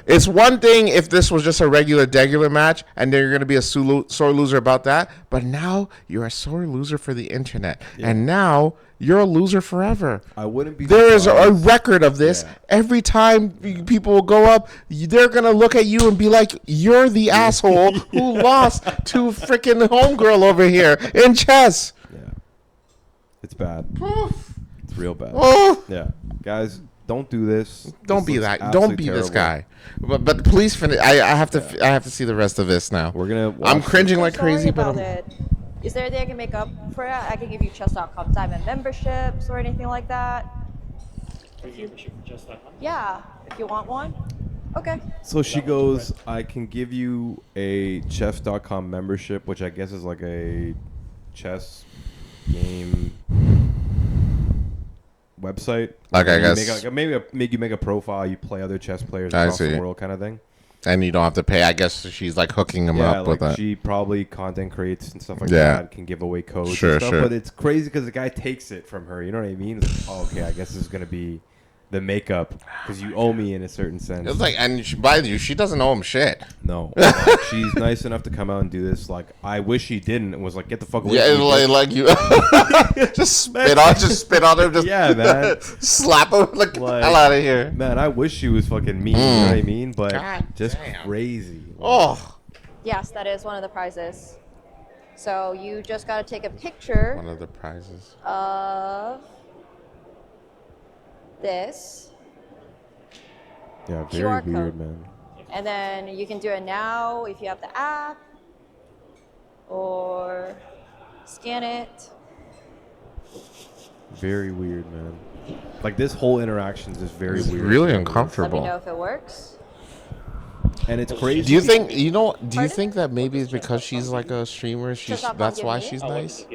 It's one thing if this was just a regular match and then you're going to be a sore loser about that. But now you're a sore loser for the internet. Yeah. And now you're a loser forever. I wouldn't be There is a record of this. Yeah. Every time people will go up, they're going to look at you and be like, you're the asshole who lost to freaking homegirl over here in chess. Yeah. It's bad. It's real bad. Yeah. Guys, don't do this. Don't be that. Don't be terrible. This guy. But please finish. I have to see the rest of this now. I'm cringing like crazy. But is there anything I can make up for it? I can give you chess.com diamond memberships or anything like that. Yeah, if you want one. Okay. So she goes, I can give you a chess.com membership, which I guess is like a chess game website. Like I guess maybe make you make a profile. You play other chess players across the world, kind of thing. And you don't have to pay. I guess she's like hooking them up with that. She probably content creates and stuff like that. Can give away codes. And stuff. But it's crazy because the guy takes it from her. You know what I mean? Like, oh, okay, I guess this is gonna be the makeup because you owe me in a certain sense. It's like, and she doesn't owe him shit. No, she's nice enough to come out and do this. Like, I wish she didn't. And was like, get the fuck away. Yeah, from me. Like you, just spit on him. Just man, slap him like hell out of here. Man, I wish she was fucking mean. You know what I mean? But just crazy. Oh. Yes, that is one of the prizes. So you just got to take a picture. One of the prizes. Of this. Yeah, very weird, man. And then you can do it now if you have the app, or scan it. Very weird, man. Like, this whole interaction is just very weird. Really uncomfortable. Let me know if it works. And it's crazy. Do you think you think that maybe it's because she's like a streamer? That's why she's nice.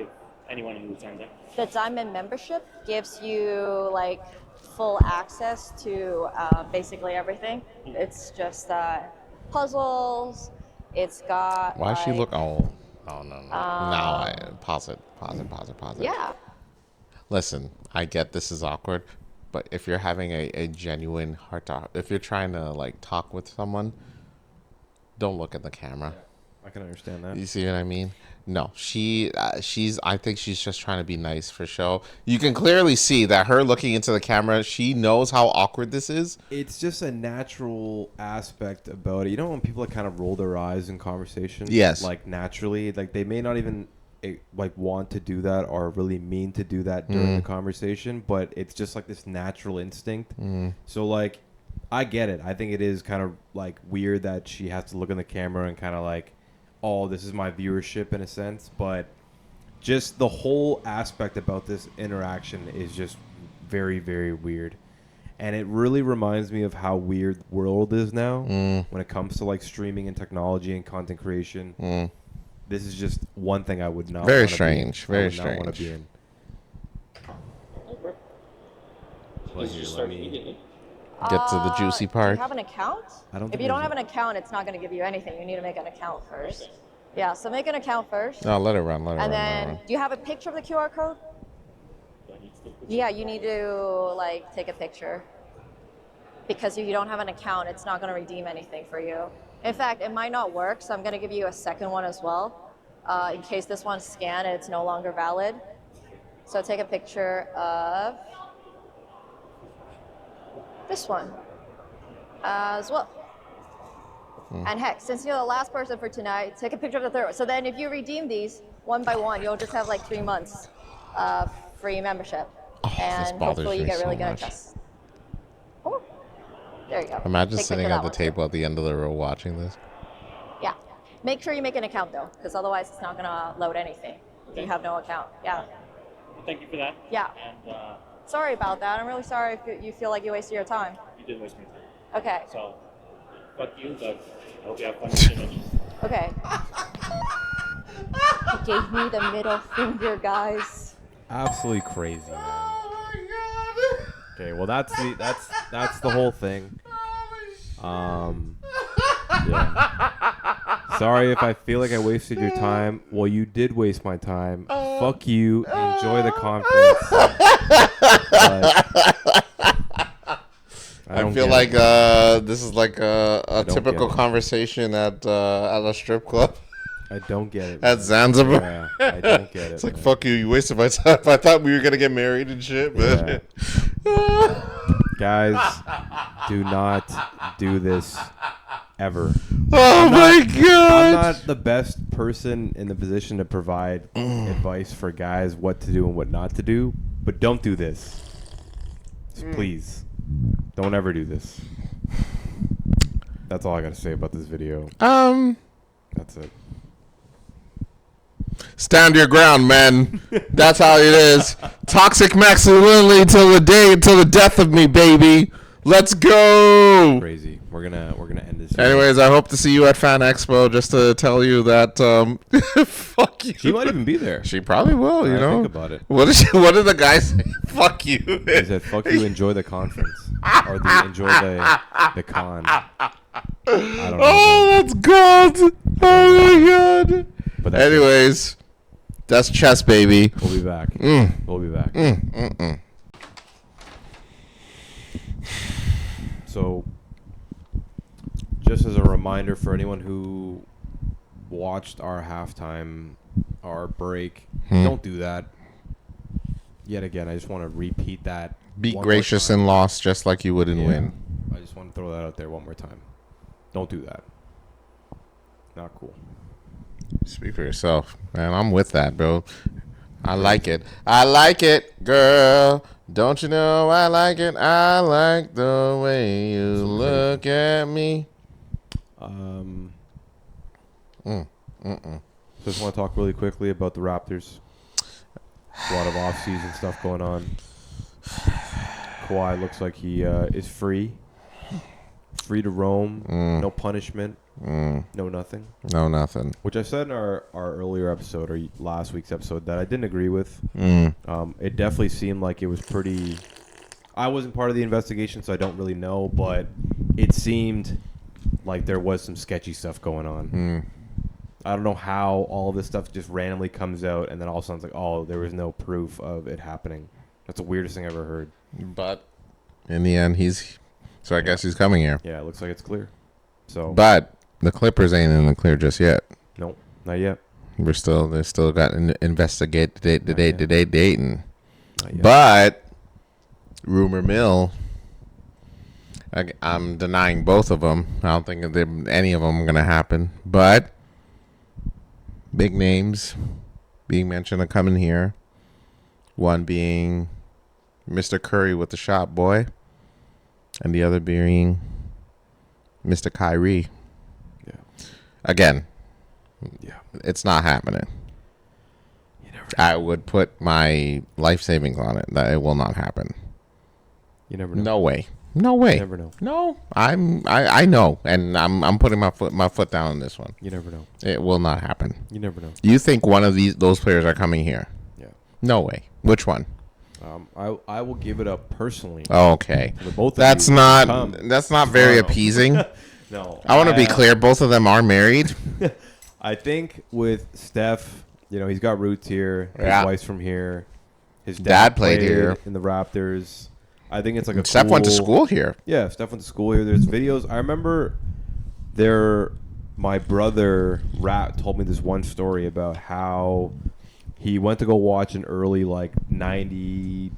Anyone who signs up. The Diamond membership gives you like full access to basically everything. It's just puzzles. It's got. Why she look? Oh no. Now I pause it. Yeah. Listen, I get this is awkward, but if you're having a genuine heart to, if you're trying to like talk with someone, don't look at the camera. I can understand that. You see what I mean? No, she's. I think she's just trying to be nice for show. You can clearly see that her looking into the camera, she knows how awkward this is. It's just a natural aspect about it. You know when people kind of roll their eyes in conversation? Yes. Like naturally, like they may not even like want to do that or really mean to do that during the conversation, but it's just like this natural instinct. So like, I get it. I think it is kind of like weird that she has to look in the camera and kind of like, oh, this is my viewership in a sense, but just the whole aspect about this interaction is just very, very weird. And it really reminds me of how weird the world is now when it comes to like streaming and technology and content creation. This is just one thing I would not very strange. Very strange. Not want to be in. Get to the juicy part. Do you have an account? If you don't have an account, it's not going to give you anything. You need to make an account first. Yeah, so make an account first. No, let it run. And then, do you have a picture of the QR code? Yeah, you need to like take a picture. Because if you don't have an account, it's not going to redeem anything for you. In fact, it might not work, so I'm going to give you a second one as well. In case this one's scanned and it's no longer valid. So take a picture of this one as well. And heck, since you're the last person for tonight, take a picture of the third one. So then if you redeem these one by one, you'll just have like 3 months of free membership. And hopefully you get really good at chess. Oh, there you go. Imagine sitting at the table at the end of the row watching this. Yeah. Make sure you make an account though, because otherwise it's not going to load anything if you have no account. Yeah. Thank you for that. Yeah. And sorry about that. I'm really sorry if you feel like you wasted your time. you did waste my time. Okay. So, fuck you, but I hope you have fun with it. Okay. He gave me the middle finger, guys. Absolutely crazy, man. Oh my god. Okay, well that's the whole thing. Yeah. Sorry if I feel like I wasted your time. Well, you did waste my time. Fuck you. Enjoy the conference. I feel like this is like a typical conversation at a strip club. I don't get it. At Zanzibar. Yeah, I don't get it. It's like, fuck you, you wasted my time. I thought we were going to get married and shit. But Guys, do not do this ever. Oh my God. I'm not the best person in the position to provide advice for guys what to do and what not to do, but don't do this. Just please, don't ever do this. That's all I got to say about this video. That's it. Stand your ground, man. That's how it is. Toxic masculinity till the death of me, baby. Let's go. Crazy. We're gonna end this. Anyways, I hope to see you at Fan Expo. Just to tell you that, fuck you. She might even be there. She probably will. You know. Think about it. What did the guy say? Fuck you. He said, "Fuck you. Enjoy the conference, or enjoy the con." I don't know. Oh, that's gold. Oh my God. But anyways, that's chess, baby. We'll be back. We'll be back. So, just as a reminder for anyone who watched our halftime, our break, don't do that. Yet again, I just want to repeat that. Be gracious in loss, just like you would in win. I just want to throw that out there one more time. Don't do that. Not cool. Speak for yourself, man. I'm with that, bro. I like it. I like it, girl. Don't you know I like it? I like the way you look at me. Just want to talk really quickly about the Raptors. A lot of off-season stuff going on. Kawhi looks like he is free to roam. No punishment. No nothing. No nothing. Which I said in our earlier episode or last week's episode that I didn't agree with. It definitely seemed like it was pretty. I wasn't part of the investigation, so I don't really know, but it seemed like there was some sketchy stuff going on. I don't know how all of this stuff just randomly comes out, and then all of a sudden it's like, oh, there was no proof of it happening. That's the weirdest thing I've ever heard. But in the end, I guess he's coming here. Yeah, it looks like it's clear. So, but the Clippers ain't in the clear just yet. No, not yet. They still got dating. But rumor mill, I'm denying both of them. I don't think any of them are gonna happen. But big names being mentioned are coming here. One being Mr. Curry with the shot boy, and the other being Mr. Kyrie. Yeah. Again. Yeah. It's not happening. I would put my life savings on it that it will not happen. You never know. No way. No way. You never know. No, I know, and I'm putting my foot down on this one. You never know. It will not happen. You never know. You think one of those players are coming here? Yeah. No way. Which one? I will give it up personally. Okay. Both that's not very appeasing. No. I want to be clear. Both of them are married. I think with Steph, he's got roots here. His wife's from here. His dad played here in the Raptors. I think it's like a Steph went to school here. Yeah, Steph went to school here. There's videos. I remember my brother told me this one story about how he went to go watch an early 90,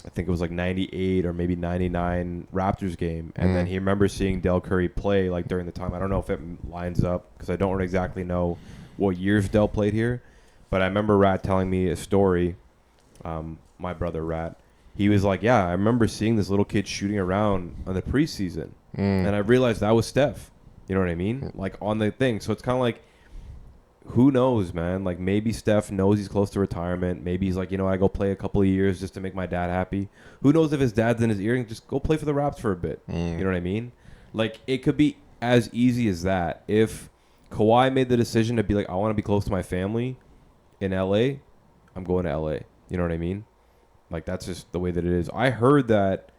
I think it was 98 or maybe 99 Raptors game. And then he remembers seeing Del Curry play during the time. I don't know if it lines up because I don't exactly know what years Del played here. But I remember Rat telling me a story, my brother Rat. He was like, yeah, I remember seeing this little kid shooting around on the preseason. And I realized that was Steph. You know what I mean? On the thing. So it's kind of like, who knows, man? Maybe Steph knows he's close to retirement. Maybe he's like, I go play a couple of years just to make my dad happy. Who knows if his dad's in his ear and just go play for the Raps for a bit. You know what I mean? It could be as easy as that. If Kawhi made the decision to be I want to be close to my family in L.A., I'm going to L.A. You know what I mean? That's just the way that it is. I heard that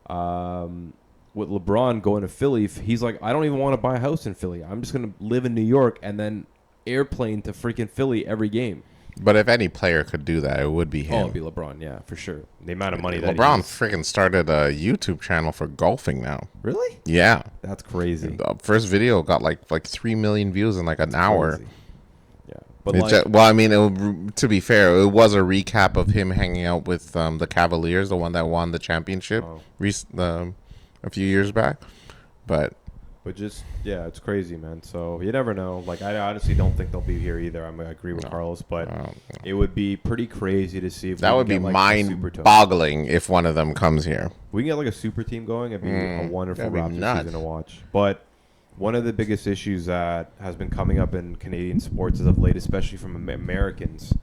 with LeBron going to Philly, he's like, I don't even want to buy a house in Philly. I'm just going to live in New York and then airplane to freaking Philly every game. But if any player could do that, it would be Oh, him. it'd be LeBron, yeah, for sure. The amount of money that LeBron he freaking started a YouTube channel for golfing now. Really? Yeah. That's crazy. The first video got like 3 million views in like an hour. Crazy. Yeah, but It like, well, I mean, to be fair, it was a recap of him hanging out with the Cavaliers, the one that won the championship a few years back. But just yeah, it's crazy, man. So you never know. Like, I honestly don't think they'll be here either. I agree with Carlos, but it would be pretty crazy to see if that we would can be get, like, a super team. mind-boggling if one of them comes here. We can get like a super team going. It'd be a wonderful that'd be Raptors nuts. season to watch. But one of the biggest issues that has been coming up in Canadian sports as of late, especially from Americans,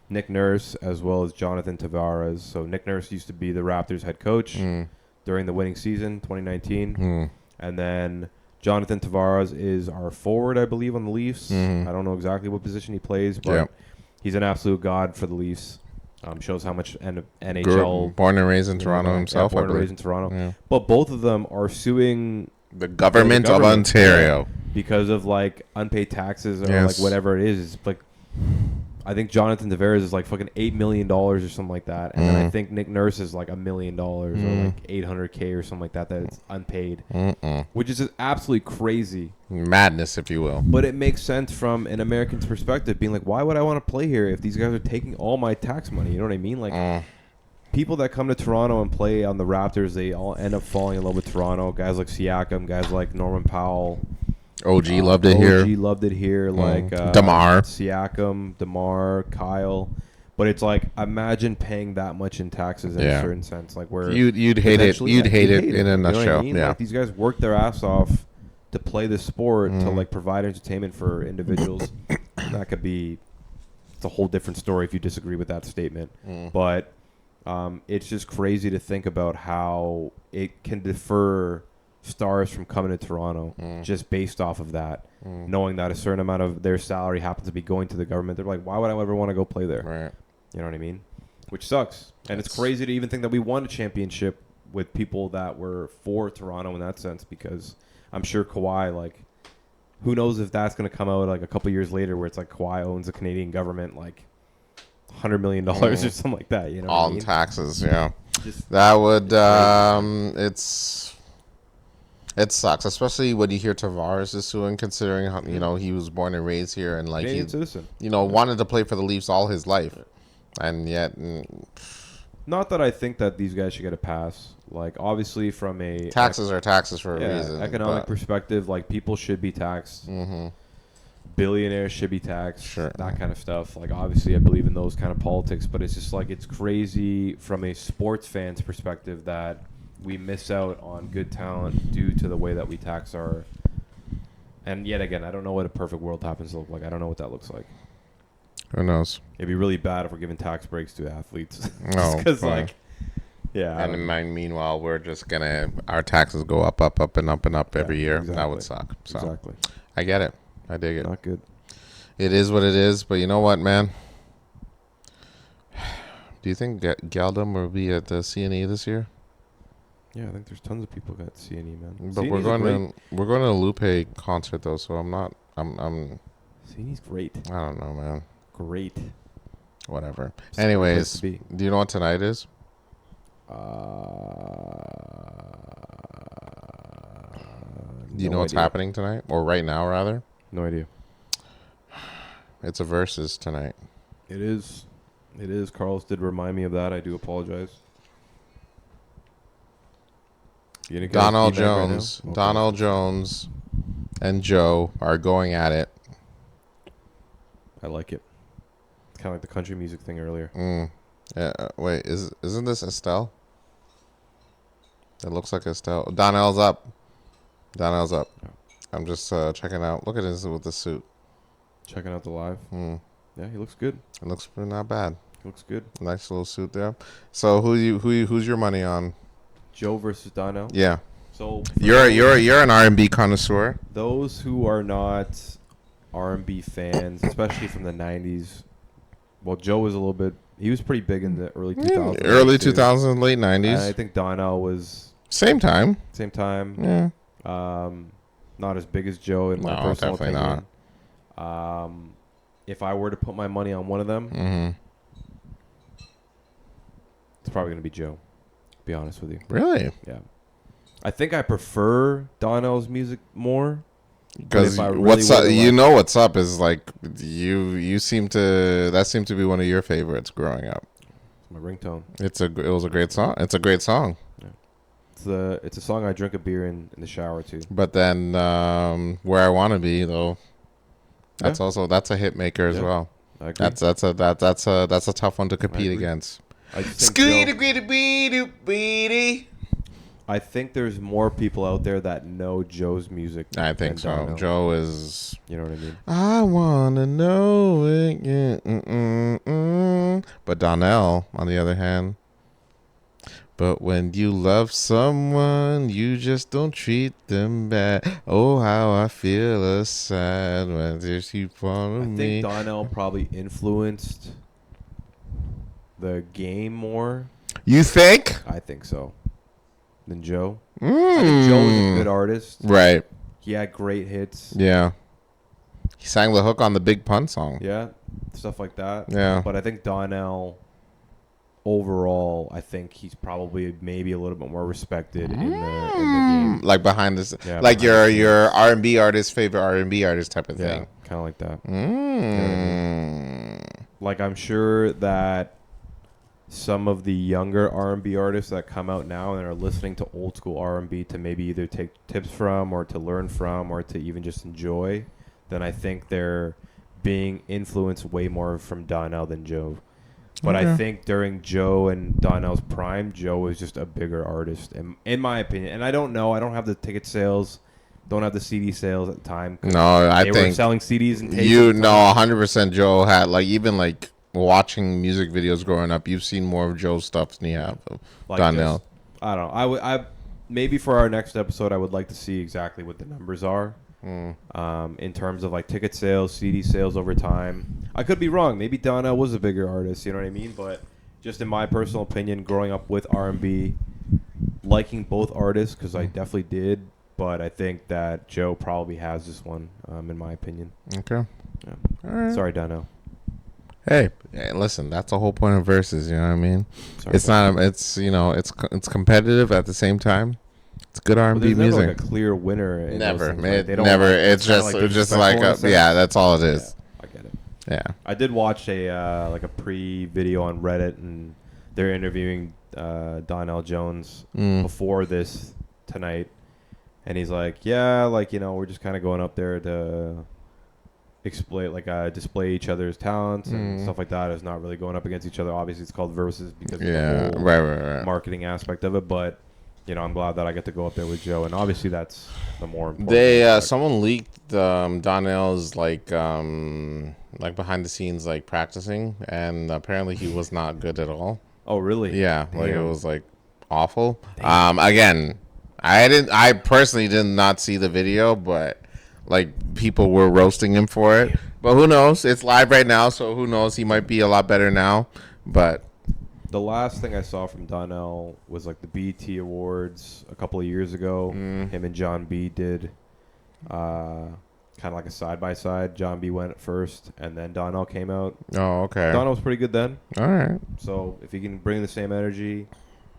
Nick Nurse as well as Jonathan Tavares. So Nick Nurse used to be the Raptors head coach during the winning season, 2019. And then Jonathan Tavares is our forward, I believe, on the Leafs. I don't know exactly what position he plays, but he's an absolute god for the Leafs. Shows how much NHL... Born and raised in Toronto himself. Born and raised in Toronto. Yeah. But both of them are suing... The government of Ontario. Because of, like, unpaid taxes or, like, whatever it is. It's like... I think Jonathan Tavares is like fucking $8 million or something like that, and then I think Nick Nurse is like $1 million or like $800K or something like that it's unpaid, which is just absolutely crazy madness, if you will. But it makes sense from an American's perspective, being like, why would I want to play here if these guys are taking all my tax money? You know what I mean? Like people that come to Toronto and play on the Raptors, they all end up falling in love with Toronto. Guys like Siakam, guys like Norman Powell. OG loved it here. OG loved it here. Like DeMar. Siakam, DeMar, Kyle. But it's like, imagine paying that much in taxes in a certain sense. Like where you'd hate it. You'd hate it in a nutshell. You know what I mean? Yeah. Like these guys work their ass off to play the sport, to like provide entertainment for individuals. That could be, it's a whole different story if you disagree with that statement. But it's just crazy to think about how it can defer stars from coming to Toronto just based off of that, knowing that a certain amount of their salary happens to be going to the government. They're like, why would I ever want to go play there? Right. You know what I mean? Which sucks. And it's crazy to even think that we won a championship with people that were for Toronto in that sense, because I'm sure Kawhi, like, who knows if that's going to come out like a couple years later where it's like Kawhi owns the Canadian government like $100 million or something like that. You know, all what I mean? in taxes. Yeah, Just, that would it sucks, especially when you hear Tavares is suing, considering how, you know, he was born and raised here and like Canadian he, citizen. you know, wanted to play for the Leafs all his life, and yet. Not that I think that these guys should get a pass. Like, obviously, from a taxes are taxes for a reason. Economic perspective, like, people should be taxed. Billionaires should be taxed. Sure. That kind of stuff. Like, obviously, I believe in those kind of politics, but it's just like, it's crazy from a sports fan's perspective that we miss out on good talent due to the way that we tax our. And yet again, I don't know what a perfect world happens to look like. I don't know what that looks like. Who knows? It'd be really bad if we're giving tax breaks to athletes. No, because like, yeah. And meanwhile, we're just gonna our taxes go up, and up every year. Exactly. That would suck. So Exactly. I get it. I dig it. Not good. It is what it is. But you know what, man? Do you think Galdem will be at the CNE this year? Yeah, I think there's tons of people got CNE, man. But we're going to a Lupe concert though, so I'm CNE's great. I don't know, man. Great. Whatever. It's a Anyways, place to be. do you know what tonight is? Do you know what's happening tonight? Or right now, rather? No idea. It's a versus tonight. It is. It is. Carlos did remind me of that. I do apologize. Donell Jones. Right Donell Jones and Joe are going at it. I like it. It's kind of like the country music thing earlier. Wait, isn't this Estelle? It looks like Estelle. Donnell's up. Donnell's up. Yeah. I'm just checking out. Look at this with the suit. Checking out the live. Yeah, he looks good. It looks not bad. He looks good. Nice little suit there. So who's your money on? Joe versus Donell. Yeah. So you're an R&B connoisseur. Those who are not R&B fans, especially from the 90s. Well, Joe was a little bit. He was pretty big in the early 2000s. Early 2000s, late 90s. And I think Donell was same time. Same time. Yeah. Not as big as Joe in my personal definitely opinion. not. if I were to put my money on one of them, it's probably gonna be Joe. To be honest with you. Really? Yeah. I think I prefer Donell's music more. Because really what's up? You like, know what's up is like you seem to that seemed to be one of your favorites growing up. It's my ringtone. It was a great song. It's a great song. Yeah. It's a song I drink a beer in the shower to. But then Where I Wanna Be though, that's a hit maker as well. I agree. That's a tough one to compete against. I just think Beady. I think there's more people out there that know Joe's music. I think so. Donell. Joe is. You know what I mean? I wanna know it. Yeah, But Donell, on the other hand. But when you love someone, you just don't treat them bad. Oh, how I feel sad when they keep on me. I think Donell probably influenced the game more. You think? I think so. Than Joe. I think Joe was a good artist. Right. He had great hits. Yeah. He sang the hook on the Big Pun song. Yeah. Stuff like that. Yeah. But I think Donell, overall, I think he's probably maybe a little bit more respected in the game. Like behind this, Yeah, like behind your R&B artist, favorite R&B artist type of Yeah, thing. kind of like that. Mm. You know what I mean? Like I'm sure that some of the younger R&B artists that come out now and are listening to old school R&B to maybe either take tips from or to learn from or to even just enjoy, then I think they're being influenced way more from Donell than Joe. But Okay. I think during Joe and Donnell's prime, Joe was just a bigger artist, in my opinion. And I don't know. I don't have the ticket sales, don't have the CD sales at the time. No, I they were think selling CDs and tapes. you know 100% Joe had like even like watching music videos growing up. You've seen more of Joe's stuff than you have of Like Donell. I don't know. I maybe for our next episode, I would like to see exactly what the numbers are. In terms of like ticket sales, CD sales over time. I could be wrong. Maybe Donell was a bigger artist. You know what I mean? But just in my personal opinion, growing up with R&B, liking both artists because I definitely did. But I think that Joe probably has this one, in my opinion. Okay. Yeah. All right. Sorry, Donell. Hey, listen, that's the whole point of verses. You know what I mean? Sorry, It's not. It's it's competitive at the same time. It's good R&B there's never music. like a clear winner. In Never, those things. it Like, they don't never. like- It's kinda just, like it's just like disrespectful in a yeah. sense. That's all it is. Yeah, I get it. Yeah. I did watch a like a pre-video on Reddit, and they're interviewing Donell Jones before this tonight, and he's like, "Yeah, like we're just kind of going up there to display each other's talents and stuff like that. It's not really going up against each other. Obviously, it's called versus because of Yeah. the whole Right. marketing aspect of it, but." I'm glad that I get to go up there with Joe, and obviously that's the more important. Someone leaked Donnell's like behind the scenes like practicing, and apparently he was not good at all. Oh, really? Yeah, like it Damn. was like awful. Again, I personally did not see the video, but like people were roasting him for it. But who knows? It's live right now, so who knows? He might be a lot better now. But the last thing I saw from Donell was like the BET Awards a couple of years ago. Him and John B did kind of like a side-by-side. John B went first, and then Donell came out. oh, okay, Donell was pretty good then. all right. So if he can bring the same energy,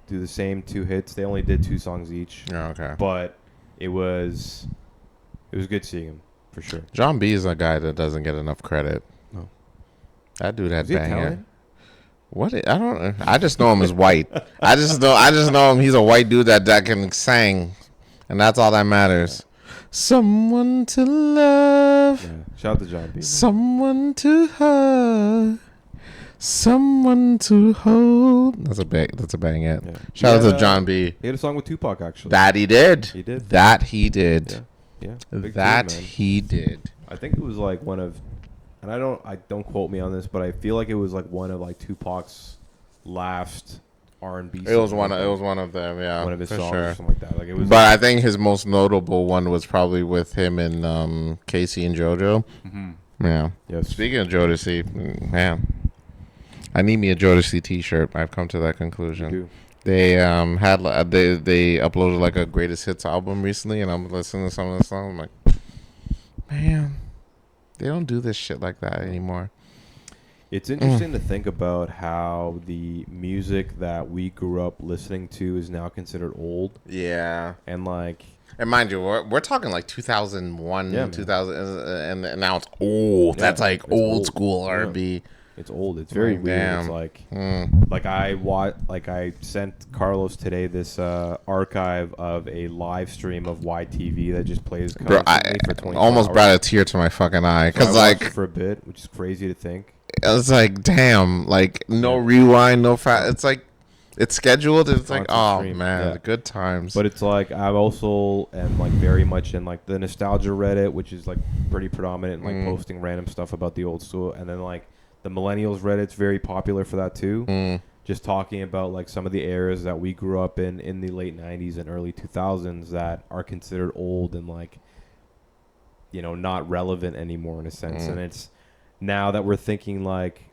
do the same 2 hits. They only did 2 songs each. Oh, okay. But it was good seeing him, for sure. John B is a guy that doesn't get enough credit. No. That dude had Is he banger. Italian? What? I don't. I just know him as white. I just know him. He's a white dude that can sing, and that's all that matters. Someone to love, Yeah. Shout out to John B. someone to hug, someone to hold. That's a bang hit. Yeah. Shout out He to had, John B. He had a song with Tupac, actually. That he did. He did. That he did. Yeah. Big That tune, man. he did. I think it was like one of, and I don't quote me on this, but I feel like it was like one of like Tupac's last R&B. It was one of them. Yeah, one of his for songs sure. or something like that. Like it was. But I think his most notable one was probably with him and Casey and JoJo. Yeah. Yes. Speaking of Jodeci, man, I need me a Jodeci T-shirt. I've come to that conclusion. You do. They had they uploaded like a greatest hits album recently, and I'm listening to some of the songs. I'm like, man, They don't do this shit like that anymore. It's interesting to think about how the music that we grew up listening to is now considered old. Yeah. And like, and mind you, we're talking like 2001, Yeah, 2000, and now it's old. Yeah, That's like it's old old. school Yeah. R&B. it's old. It's very Like, weird. damn. It's like, Mm. I sent Carlos today this archive of a live stream of YTV that just plays Bro, I constantly for 24 almost hours. brought a tear to my fucking eye. So I Because, watched like, it for a bit, which is crazy to think. it's like, damn. Like, no rewind, no fat. It's like, it's scheduled. And it's like, Constant oh, stream. man. Yeah. Good times. But it's like I also am like very much in like the nostalgia Reddit, which is like pretty predominant, in, like posting random stuff about the old school, and then like the millennials Reddit's very popular for that too. Just talking about like some of the eras that we grew up in the late 90s and early 2000s that are considered old and like, you know, not relevant anymore in a sense. And it's now that we're thinking like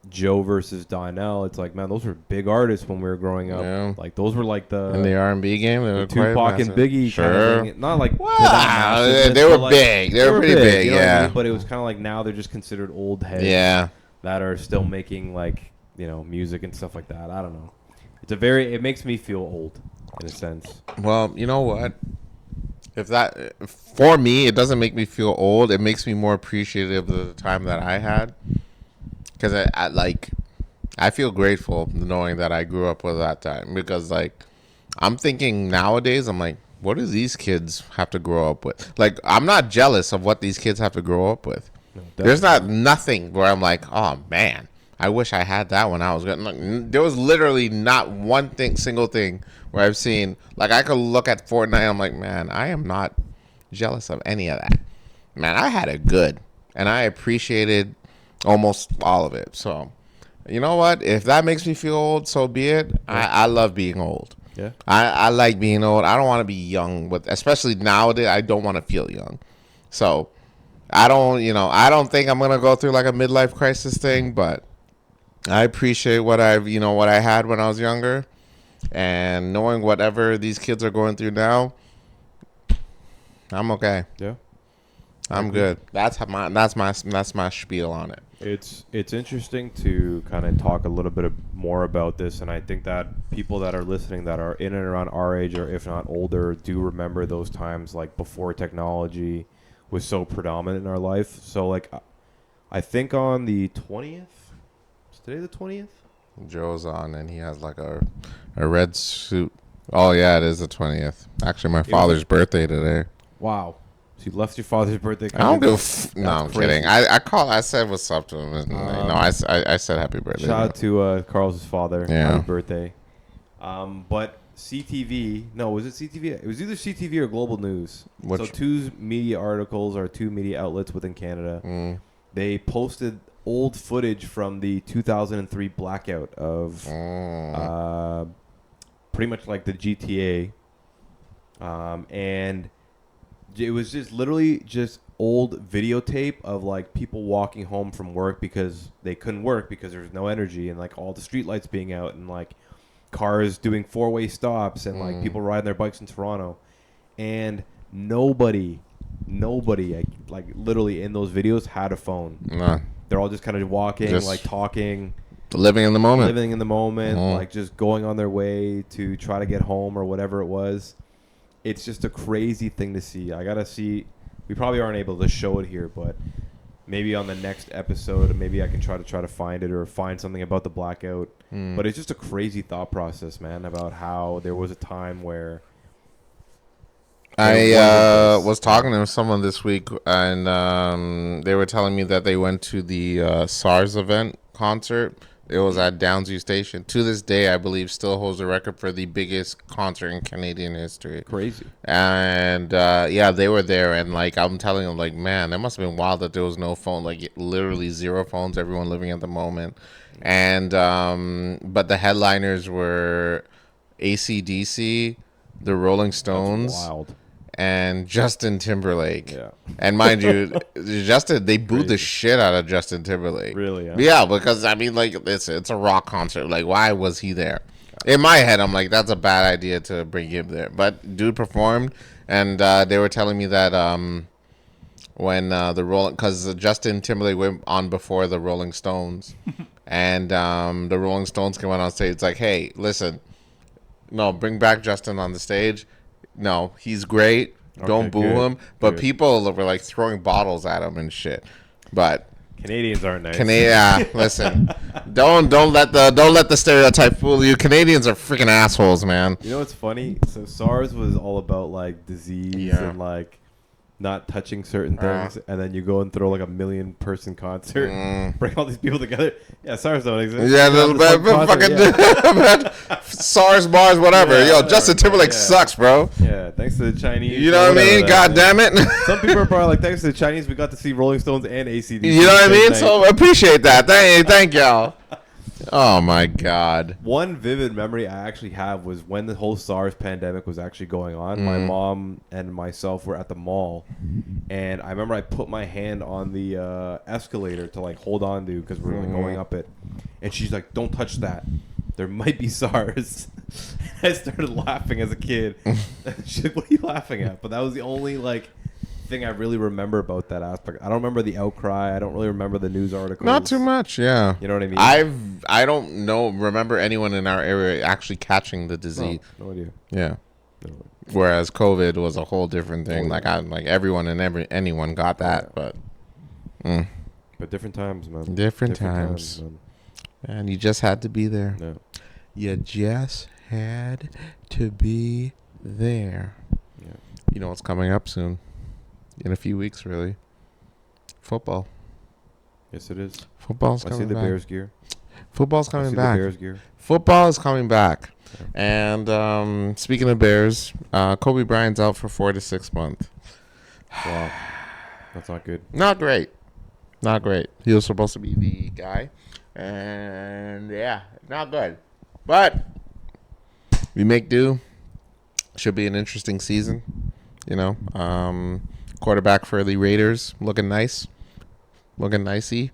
Joe versus Donell, it's like, man, those were big artists when we were growing up. Yeah. Like those were like the in the R&B game, they were quite Tupac and massive. Biggie Sure. kind of thing. Not like to Wow, that massiveness, they were but, like, big. They were pretty big, you know what I yeah. mean? But it was kind of like now they're just considered old heads Yeah. that are still making like, you know, music and stuff like that. I don't know. It makes me feel old in a sense. Well, you know what? For me, it doesn't make me feel old. It makes me more appreciative of the time that I had. Because I feel grateful knowing that I grew up with that time. Because, like, I'm thinking nowadays, I'm like, what do these kids have to grow up with? Like, I'm not jealous of what these kids have to grow up with. No, There's not nothing where I'm like, oh, man, I wish I had that when I was good. Like, there was literally not one single thing where I've seen, like, I could look at Fortnite, I'm like, man, I am not jealous of any of that. Man, I had it good, and I appreciated almost all of it. So, you know what? If that makes me feel old, so be it. I love being old. Yeah. I like being old. I don't want to be young, especially nowadays. I don't want to feel young. So, I don't think I'm going to go through like a midlife crisis thing, but I appreciate what I had when I was younger, and knowing whatever these kids are going through now, I'm okay. Yeah. I'm good. That's my spiel on it. It's interesting to kind of talk a little bit more about this, and I think that people that are listening that are in and around our age, or if not older, do remember those times like before technology was so predominant in our life. So like, I think on the 20th. Is today the 20th? Joe's on, and he has like a red suit. Oh yeah, it is the 20th. Actually, my father's birthday today. Wow. So you left your father's birthday. I don't give. No, I'm crazy. kidding. I said what's up to him. And, I said happy birthday. Shout out to Carl's father. Yeah. Happy birthday. But CTV. No, was it CTV? It was either CTV or Global News. So two media articles or two media outlets within Canada. They posted old footage from the 2003 blackout of pretty much like the GTA. And it was just literally just old videotape of like people walking home from work because they couldn't work because there's no energy, and like all the streetlights being out, and like cars doing four-way stops, and like people riding their bikes in Toronto, and nobody like literally in those videos had a phone. Nah. They're all just kind of walking, Just like talking, living in the moment. like just going on their way to try to get home or whatever it was. It's just a crazy thing to see. I gotta see. We probably aren't able to show it here, but maybe on the next episode, maybe I can try to find it or find something about the blackout. But it's just a crazy thought process, man, about how there was a time where I was talking to someone this week, and they were telling me that they went to the SARS event concert. It was at Downsview Station. To this day, I believe, still holds the record for the biggest concert in Canadian history. crazy. And they were there, and like I'm telling them, like, man, that must have been wild that there was no phone, like literally zero phones. Everyone living at the moment, and but the headliners were AC/DC, the Rolling Stones, That's wild. and Justin Timberlake. Yeah. And mind you, they booed the shit out of Justin Timberlake. Really? Huh? Yeah, because I mean, like, it's a rock concert. Like, why was he there? In my head, I'm like, that's a bad idea to bring him there. But dude performed, and they were telling me that when the Rolling, because Justin Timberlake went on before the Rolling Stones, and the Rolling Stones came on stage. It's like, hey, listen, no, bring back Justin on the stage. No, he's great. Don't boo him. But people were like throwing bottles at him and shit. But Canadians aren't nice. Listen, don't let the stereotype fool you. Canadians are freaking assholes, man. You know what's funny? So SARS was all about like disease and like not touching certain things, and then you go and throw like a 1 million person concert, bring all these people together. Yeah, SARS don't exist. Yeah, fucking SARS, Mars, whatever. Yeah, Yo, whatever, Justin Timberlake sucks, bro. Yeah, thanks to the Chinese. You know what I mean? God damn it. Some people are probably like, thanks to the Chinese, we got to see Rolling Stones and AC/DC. You know what I mean? So appreciate that. Thank y'all. Oh my God. One vivid memory I actually have was when the whole SARS pandemic was actually going on. My mom and myself were at the mall, and I remember I put my hand on the escalator to like hold on to because we were like, going up it, and she's like, "Don't touch that. There might be SARS." I started laughing as a kid. She's like, "What are you laughing at?" But that was the only like thing I really remember about that aspect. I don't remember the outcry. I don't really remember the news articles. Not too much, yeah. You know what I mean? I don't remember anyone in our area actually catching the disease. No idea. Yeah. No. Whereas COVID was a whole different thing. Like everyone and anyone got that, but different times, man. Different times, man. And you just had to be there. Yeah. You just had to be there. Yeah. You know what's coming up soon? In a few weeks, really. Football. Yes, it is. Football's coming back. I see the Bears gear. Football's coming back. The Bears gear. Football is coming back. Yeah. And speaking of Bears, Kobe Bryant's out for 4 to 6 months. Wow. That's not good. Not great. Not great. He was supposed to be the guy. And, yeah, not good. But we make do. Should be an interesting season. You know, quarterback for the Raiders, looking nice, looking nicey.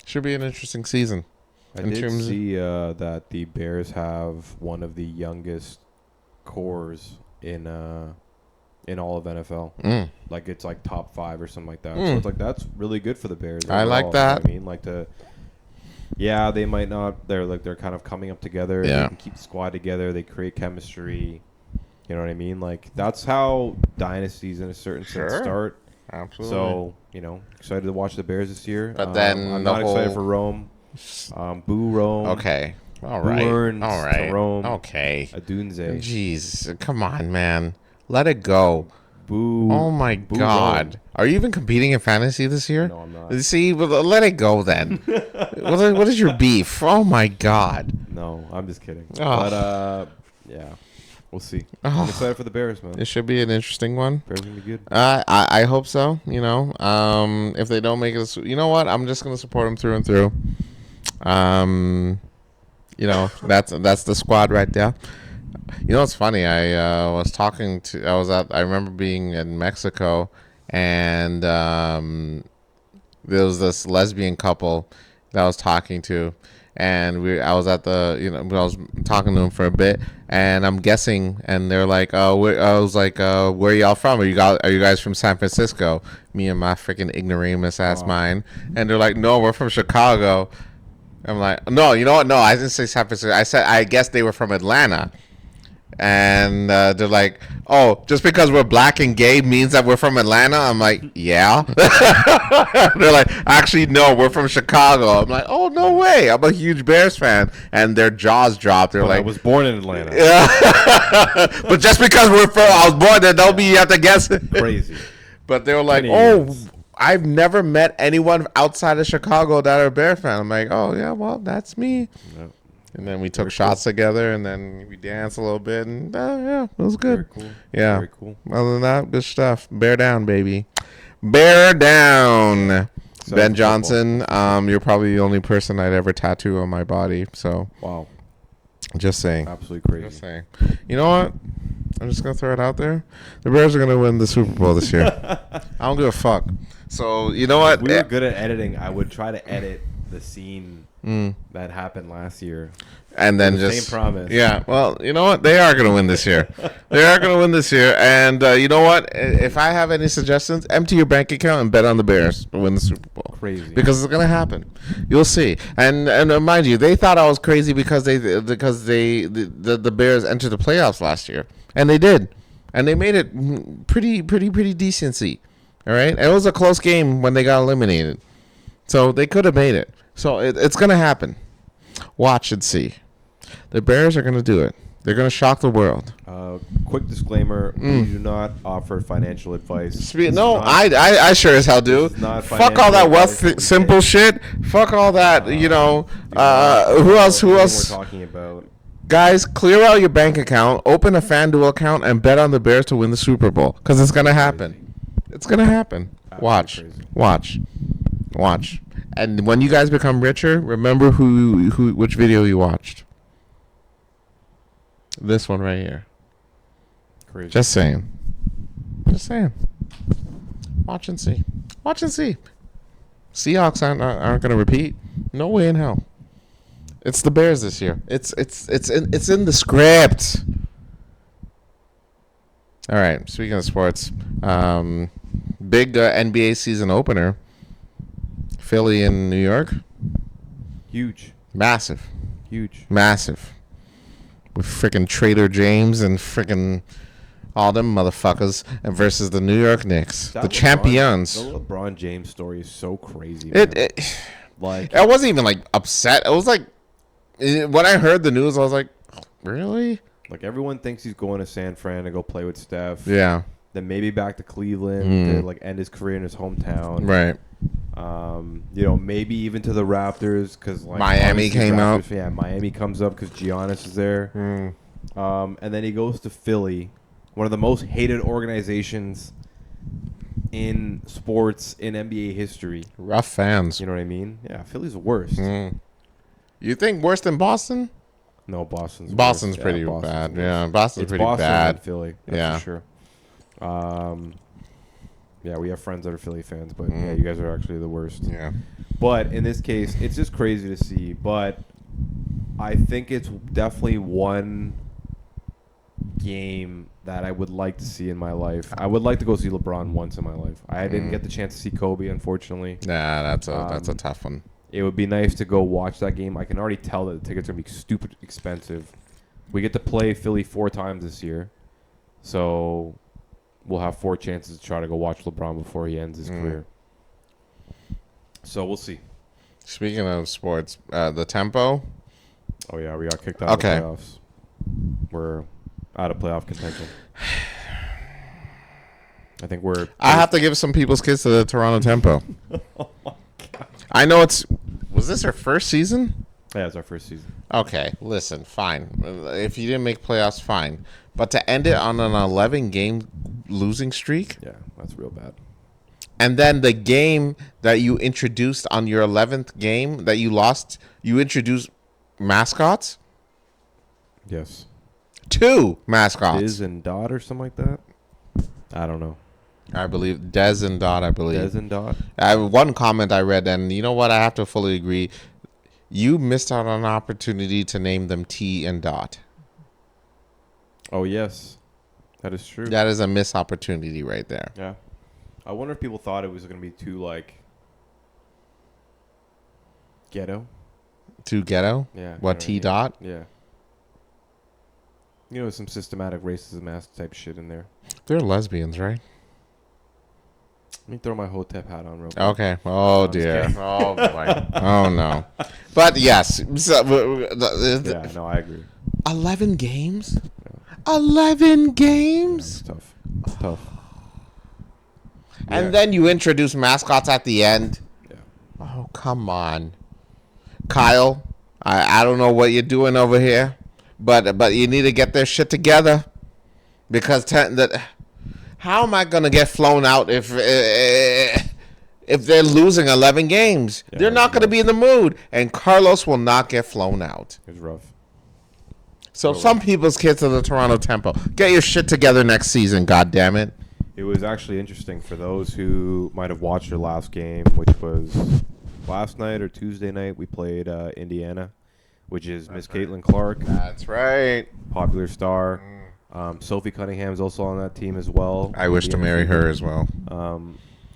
Should be an interesting season. I did see that the Bears have one of the youngest cores in all of NFL. Like it's like top 5 or something like that. So it's like that's really good for the Bears. I like that. You know what I mean, yeah, they might not. They're kind of coming up together. Yeah. They can keep the squad together. They create chemistry. You know what I mean? Like that's how dynasties in a certain sense start. Absolutely. So excited to watch the Bears this year. But then I'm not excited for Rome. Boo Rome. Okay. All right. Burns all right. to Rome. Okay. Adunze. Jeez, come on, man. Let it go. Boo. Oh my God. Rome. Are you even competing in fantasy this year? No, I'm not. See, well, let it go then. What is your beef? Oh my God. No, I'm just kidding. Oh. But yeah. We'll see. I'm excited for the Bears, man. It should be an interesting one. Bears gonna be good. I hope so. You know, if they don't make it, you know what? I'm just gonna support them through and through. You know, that's the squad right there. You know, it's funny. I remember being in Mexico, and there was this lesbian couple that I was talking to. And I was at I was talking to them for a bit, and I'm guessing, and they're like, I was like, where are y'all from? Are you guys from San Francisco? Me and my freaking ignoramus ass mind. And they're like, no, we're from Chicago. I'm like, no, you know what? No, I didn't say San Francisco. I said, I guess they were from Atlanta. And they're like, oh, just because we're black and gay means that we're from Atlanta? I'm like, yeah. They're like, actually, no, we're from Chicago. I'm like, oh, no way. I'm a huge Bears fan. And their jaws dropped. They're like, I was born in Atlanta. Yeah. But just because I was born there, don't mean you have to guess it. Crazy. But they were like, oh, I've never met anyone outside of Chicago that are a Bear fan. I'm like, oh, yeah, well, that's me. Yep. And then we took shots together, and then we danced a little bit, and yeah, it was good. Very cool. Yeah. Very cool. Other than that, good stuff. Bear down, baby. Bear down. So Ben Johnson, you're probably the only person I'd ever tattoo on my body. So wow. Just saying. Absolutely crazy. Just saying. You know what? I'm just gonna throw it out there. The Bears are gonna win the Super Bowl this year. I don't give a fuck. So you know what? If we were good at editing, I would try to edit the scene that happened last year. And then The just same promise. Yeah, well, you know what? They are going to win this year. They are going to win this year. And you know what? If I have any suggestions, empty your bank account and bet on the Bears to win the Super Bowl. Crazy. Because it's going to happen. You'll see. And mind you, they thought I was crazy because the Bears entered the playoffs last year, and they did, and they made it pretty decency. All right, and it was a close game when they got eliminated, so they could have made it. So it's going to happen. Watch and see. The Bears are going to do it. They're going to shock the world. Quick disclaimer: we do not offer financial advice. I sure as hell do. Fuck all that wealth simple shit. Fuck all that. Who else? We're talking about. Guys, clear out your bank account, open a FanDuel account, and bet on the Bears to win the Super Bowl. Because it's going to happen. It's going to happen. Watch. And when you guys become richer, remember which video you watched. This one right here. Crazy. Just saying. Watch and see. Seahawks aren't going to repeat. No way in hell. It's the Bears this year. It's in the script. All right. Speaking of sports, big NBA season opener. Philly in New York. Huge. Massive. With freaking Trader James and freaking all them motherfuckers versus the New York Knicks, the champions. The LeBron James story is so crazy. I wasn't even like upset. It was like when I heard the news, I was like, really? Like everyone thinks he's going to San Fran to go play with Steph. Yeah. Then maybe back to Cleveland to like end his career in his hometown. Right. Maybe even to the Raptors because like Miami came out. Yeah, Miami comes up because Giannis is there. And then he goes to Philly, one of the most hated organizations in sports in NBA history. Rough fans. You know what I mean? Yeah, Philly's the worst. You think worse than Boston? No, Boston's pretty bad. Yeah, Boston's it's pretty Boston bad. And Philly, that's for sure. Yeah, we have friends that are Philly fans, but yeah, you guys are actually the worst. Yeah. But in this case, it's just crazy to see. But I think it's definitely one game that I would like to see in my life. I would like to go see LeBron once in my life. I didn't get the chance to see Kobe, unfortunately. Nah, that's a tough one. It would be nice to go watch that game. I can already tell that the tickets are going to be stupid expensive. We get to play Philly 4 times this year. So we'll have 4 chances to try to go watch LeBron before he ends his career. So we'll see. Speaking of sports, the tempo. Oh, yeah, we got kicked out of the playoffs. We're out of playoff contention. I think I have to give some people's kids to the Toronto Tempo. Oh, my God. I know was this our first season? Yeah, it's our first season. Okay, listen, fine. If you didn't make playoffs, fine. But to end it on an 11-game losing streak? Yeah, that's real bad. And then the game that you introduced on your 11th game that you lost, you introduced mascots? Yes. 2 mascots. Diz and Dot or something like that? I don't know. I believe Dez and Dot, Dez and Dot? One comment I read, and you know what? I have to fully agree. You missed out on an opportunity to name them T and Dot. Oh, yes. That is true. That is a missed opportunity right there. Yeah. I wonder if people thought it was going to be too, ghetto. Too ghetto? Yeah. What, T Dot? Yeah. Some systematic racism type shit in there. They're lesbians, right? Let me throw my Hotep hat on real quick. Okay. Oh, dear. Oh, boy. Oh, no. But, yes. Yeah, no, I agree. 11 games? Yeah. 11 games? Yeah, it's tough. And then you introduce mascots at the end. Yeah. Oh, come on. Kyle, I don't know what you're doing over here, but you need to get their shit together. Because how am I going to get flown out if they're losing 11 games? Yeah, they're not going to be in the mood. And Carlos will not get flown out. It's rough. So some people's kids are the Toronto Tempo. Get your shit together next season, goddammit. It was actually interesting for those who might have watched their last game, which was last night or Tuesday night we played Indiana, which is Miss Caitlin Clark, That's right. popular star. Sophie Cunningham's also on that team as well. I wish to marry her as well.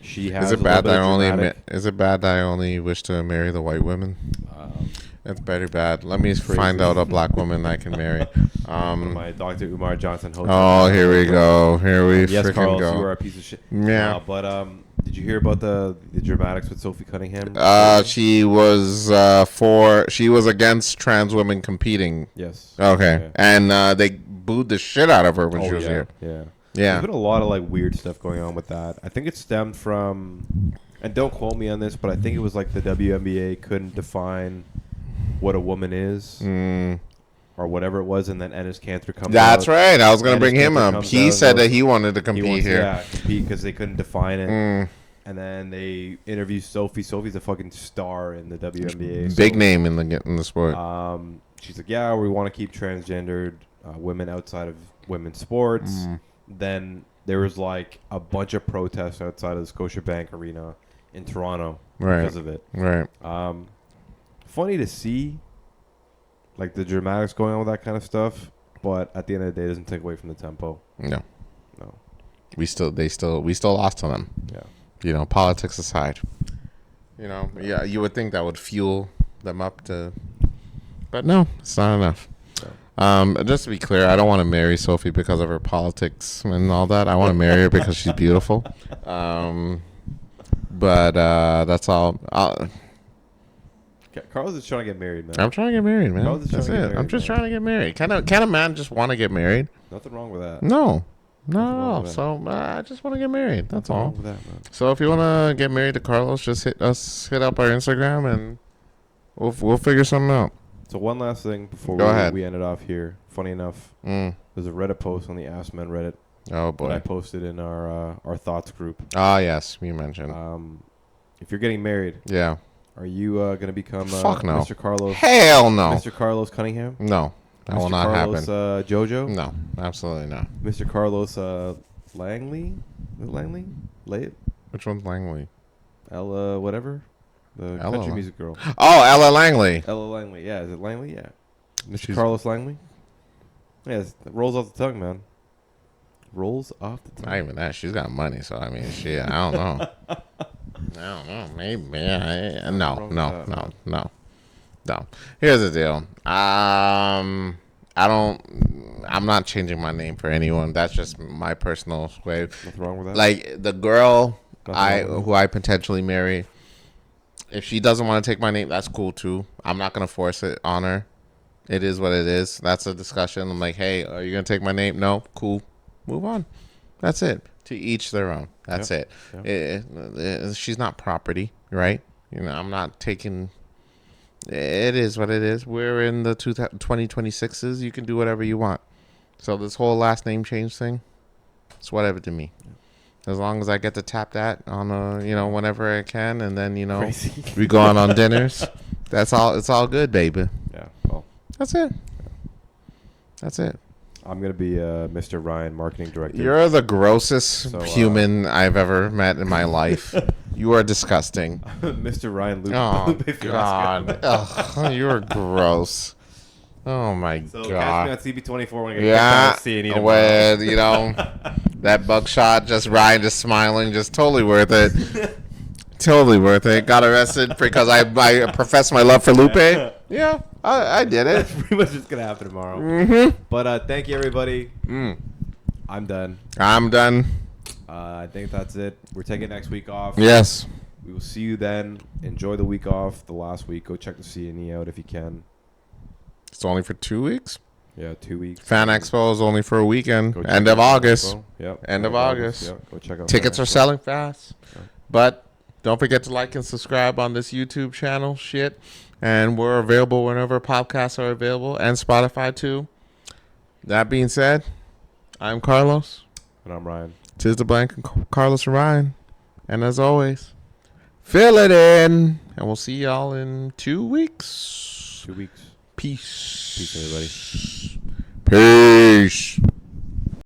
She has. Is it bad that I only wish to marry the white women? That's very bad. Let me find out a black woman I can marry. My Dr. Umar Johnson host. Oh, here we go. Here we yes, freaking Carlos, go. you are a piece of shit. Yeah. But did you hear about the dramatics with Sophie Cunningham? She was she was against trans women competing. Yes. Okay. Yeah. And they booed the shit out of her when she was here. Yeah. Yeah. There's been a lot of like weird stuff going on with that. I think it stemmed from, and don't quote me on this, but I think it was like the WNBA couldn't define what a woman is. Or whatever it was, and then Enes Kanter comes out. That's right. I was going to bring him Kanter up. He said that he wanted to compete here. Yeah, compete because they couldn't define it. And then they interviewed Sophie. Sophie's a fucking star in the WNBA. Big name in the sport. She's like, yeah, we want to keep transgendered women outside of women's sports. Then there was like a bunch of protests outside of the Scotiabank Arena in Toronto because of it. Right. Funny to see, like the dramatics going on with that kind of stuff, but at the end of the day, it doesn't take away from the tempo. No. We still lost to them. Yeah. You know, politics aside. You know, yeah, you would think that would fuel them up to, but no, it's not enough. Just to be clear, I don't want to marry Sophie because of her politics and all that. I want to marry her because she's beautiful. But that's all. Carlos is trying to get married, man. I'm trying to get married, man. Carlos is That's trying to get it. I'm married, just man. trying to get married. Can a man just want to get married? Nothing wrong with that. No, not at wrong all. with that. So I just want to get married. That's Nothing all. wrong with that, man. So if you want to get married to Carlos, just hit up our Instagram and we'll figure something out. So one last thing before Go ahead. we end it off here. Funny enough, there's a Reddit post on the Ask Men Reddit Oh that I boy. posted in our thoughts group. Ah yes, you mentioned. If you're getting married, Yeah. are you gonna become Fuck no. Mr. Carlos? Hell no. Mr. Carlos Cunningham? No, that will Mr. not Carlos, happen. JoJo? No, absolutely not. Mr. Carlos Langley? Is it Langley? Which one's Langley? Ella whatever? The Ella. country music girl. Oh, Ella Langley. Ella Langley. Yeah, is it Langley? Yeah. Mr. She's- Carlos Langley? Yeah, it rolls off the tongue, man. Rolls off the tongue. Not even that. She's got money, so I mean, shit. I don't know. I don't know. Maybe. No. Here's the deal. I'm not changing my name for anyone. That's just my personal way. Nothing wrong with that. Like the girl Nothing wrong with who I potentially marry, if she doesn't want to take my name, that's cool too. I'm not gonna force it on her. It is what it is. That's a discussion. I'm like, hey, are you gonna take my name? No, cool. Move on. That's it. To each their own. That's it. She's not property, right? You know, I'm not taking. It is what it is. We're in the 2026s. You can do whatever you want. So this whole last name change thing, it's whatever to me. As long as I get to tap that on whenever I can, and then Crazy. we go on dinners. That's all. It's all good, baby. Yeah, well, That's it. That's it. I'm going to be Mr. Ryan, marketing director. You're the grossest So, human I've ever met in my life. You are disgusting. Mr. Ryan Lupe, Oh, Lupe Fiasco. God. Ugh, you're gross. Oh, my So God. catch me on CB24 when I get Yeah, kicked out of C&E tomorrow. with, that buckshot, just Ryan just smiling, just totally worth it. Totally worth it. Got arrested because I professed my love for Lupe. Yeah, I did it. That's pretty much just going to happen tomorrow. Mm-hmm. But thank you, everybody. I'm done. I'm done. I think that's it. We're taking next week off. Yes. We will see you then. Enjoy the week off, the last week. Go check the C&E out if you can. It's only for 2 weeks. Yeah, 2 weeks. Fan Expo is only for a weekend. Go check End of out August. Expo. Yep. End of August. Yep. Go check out Tickets Fan are Expo. selling fast. Yeah. But don't forget to like and subscribe on this YouTube channel. Shit. And we're available whenever podcasts are available. And Spotify too. That being said, I'm Carlos. And I'm Ryan. Tis the blank Carlos and Ryan. And as always, fill it in. And we'll see y'all in 2 weeks. 2 weeks. Peace. Peace, everybody. Peace.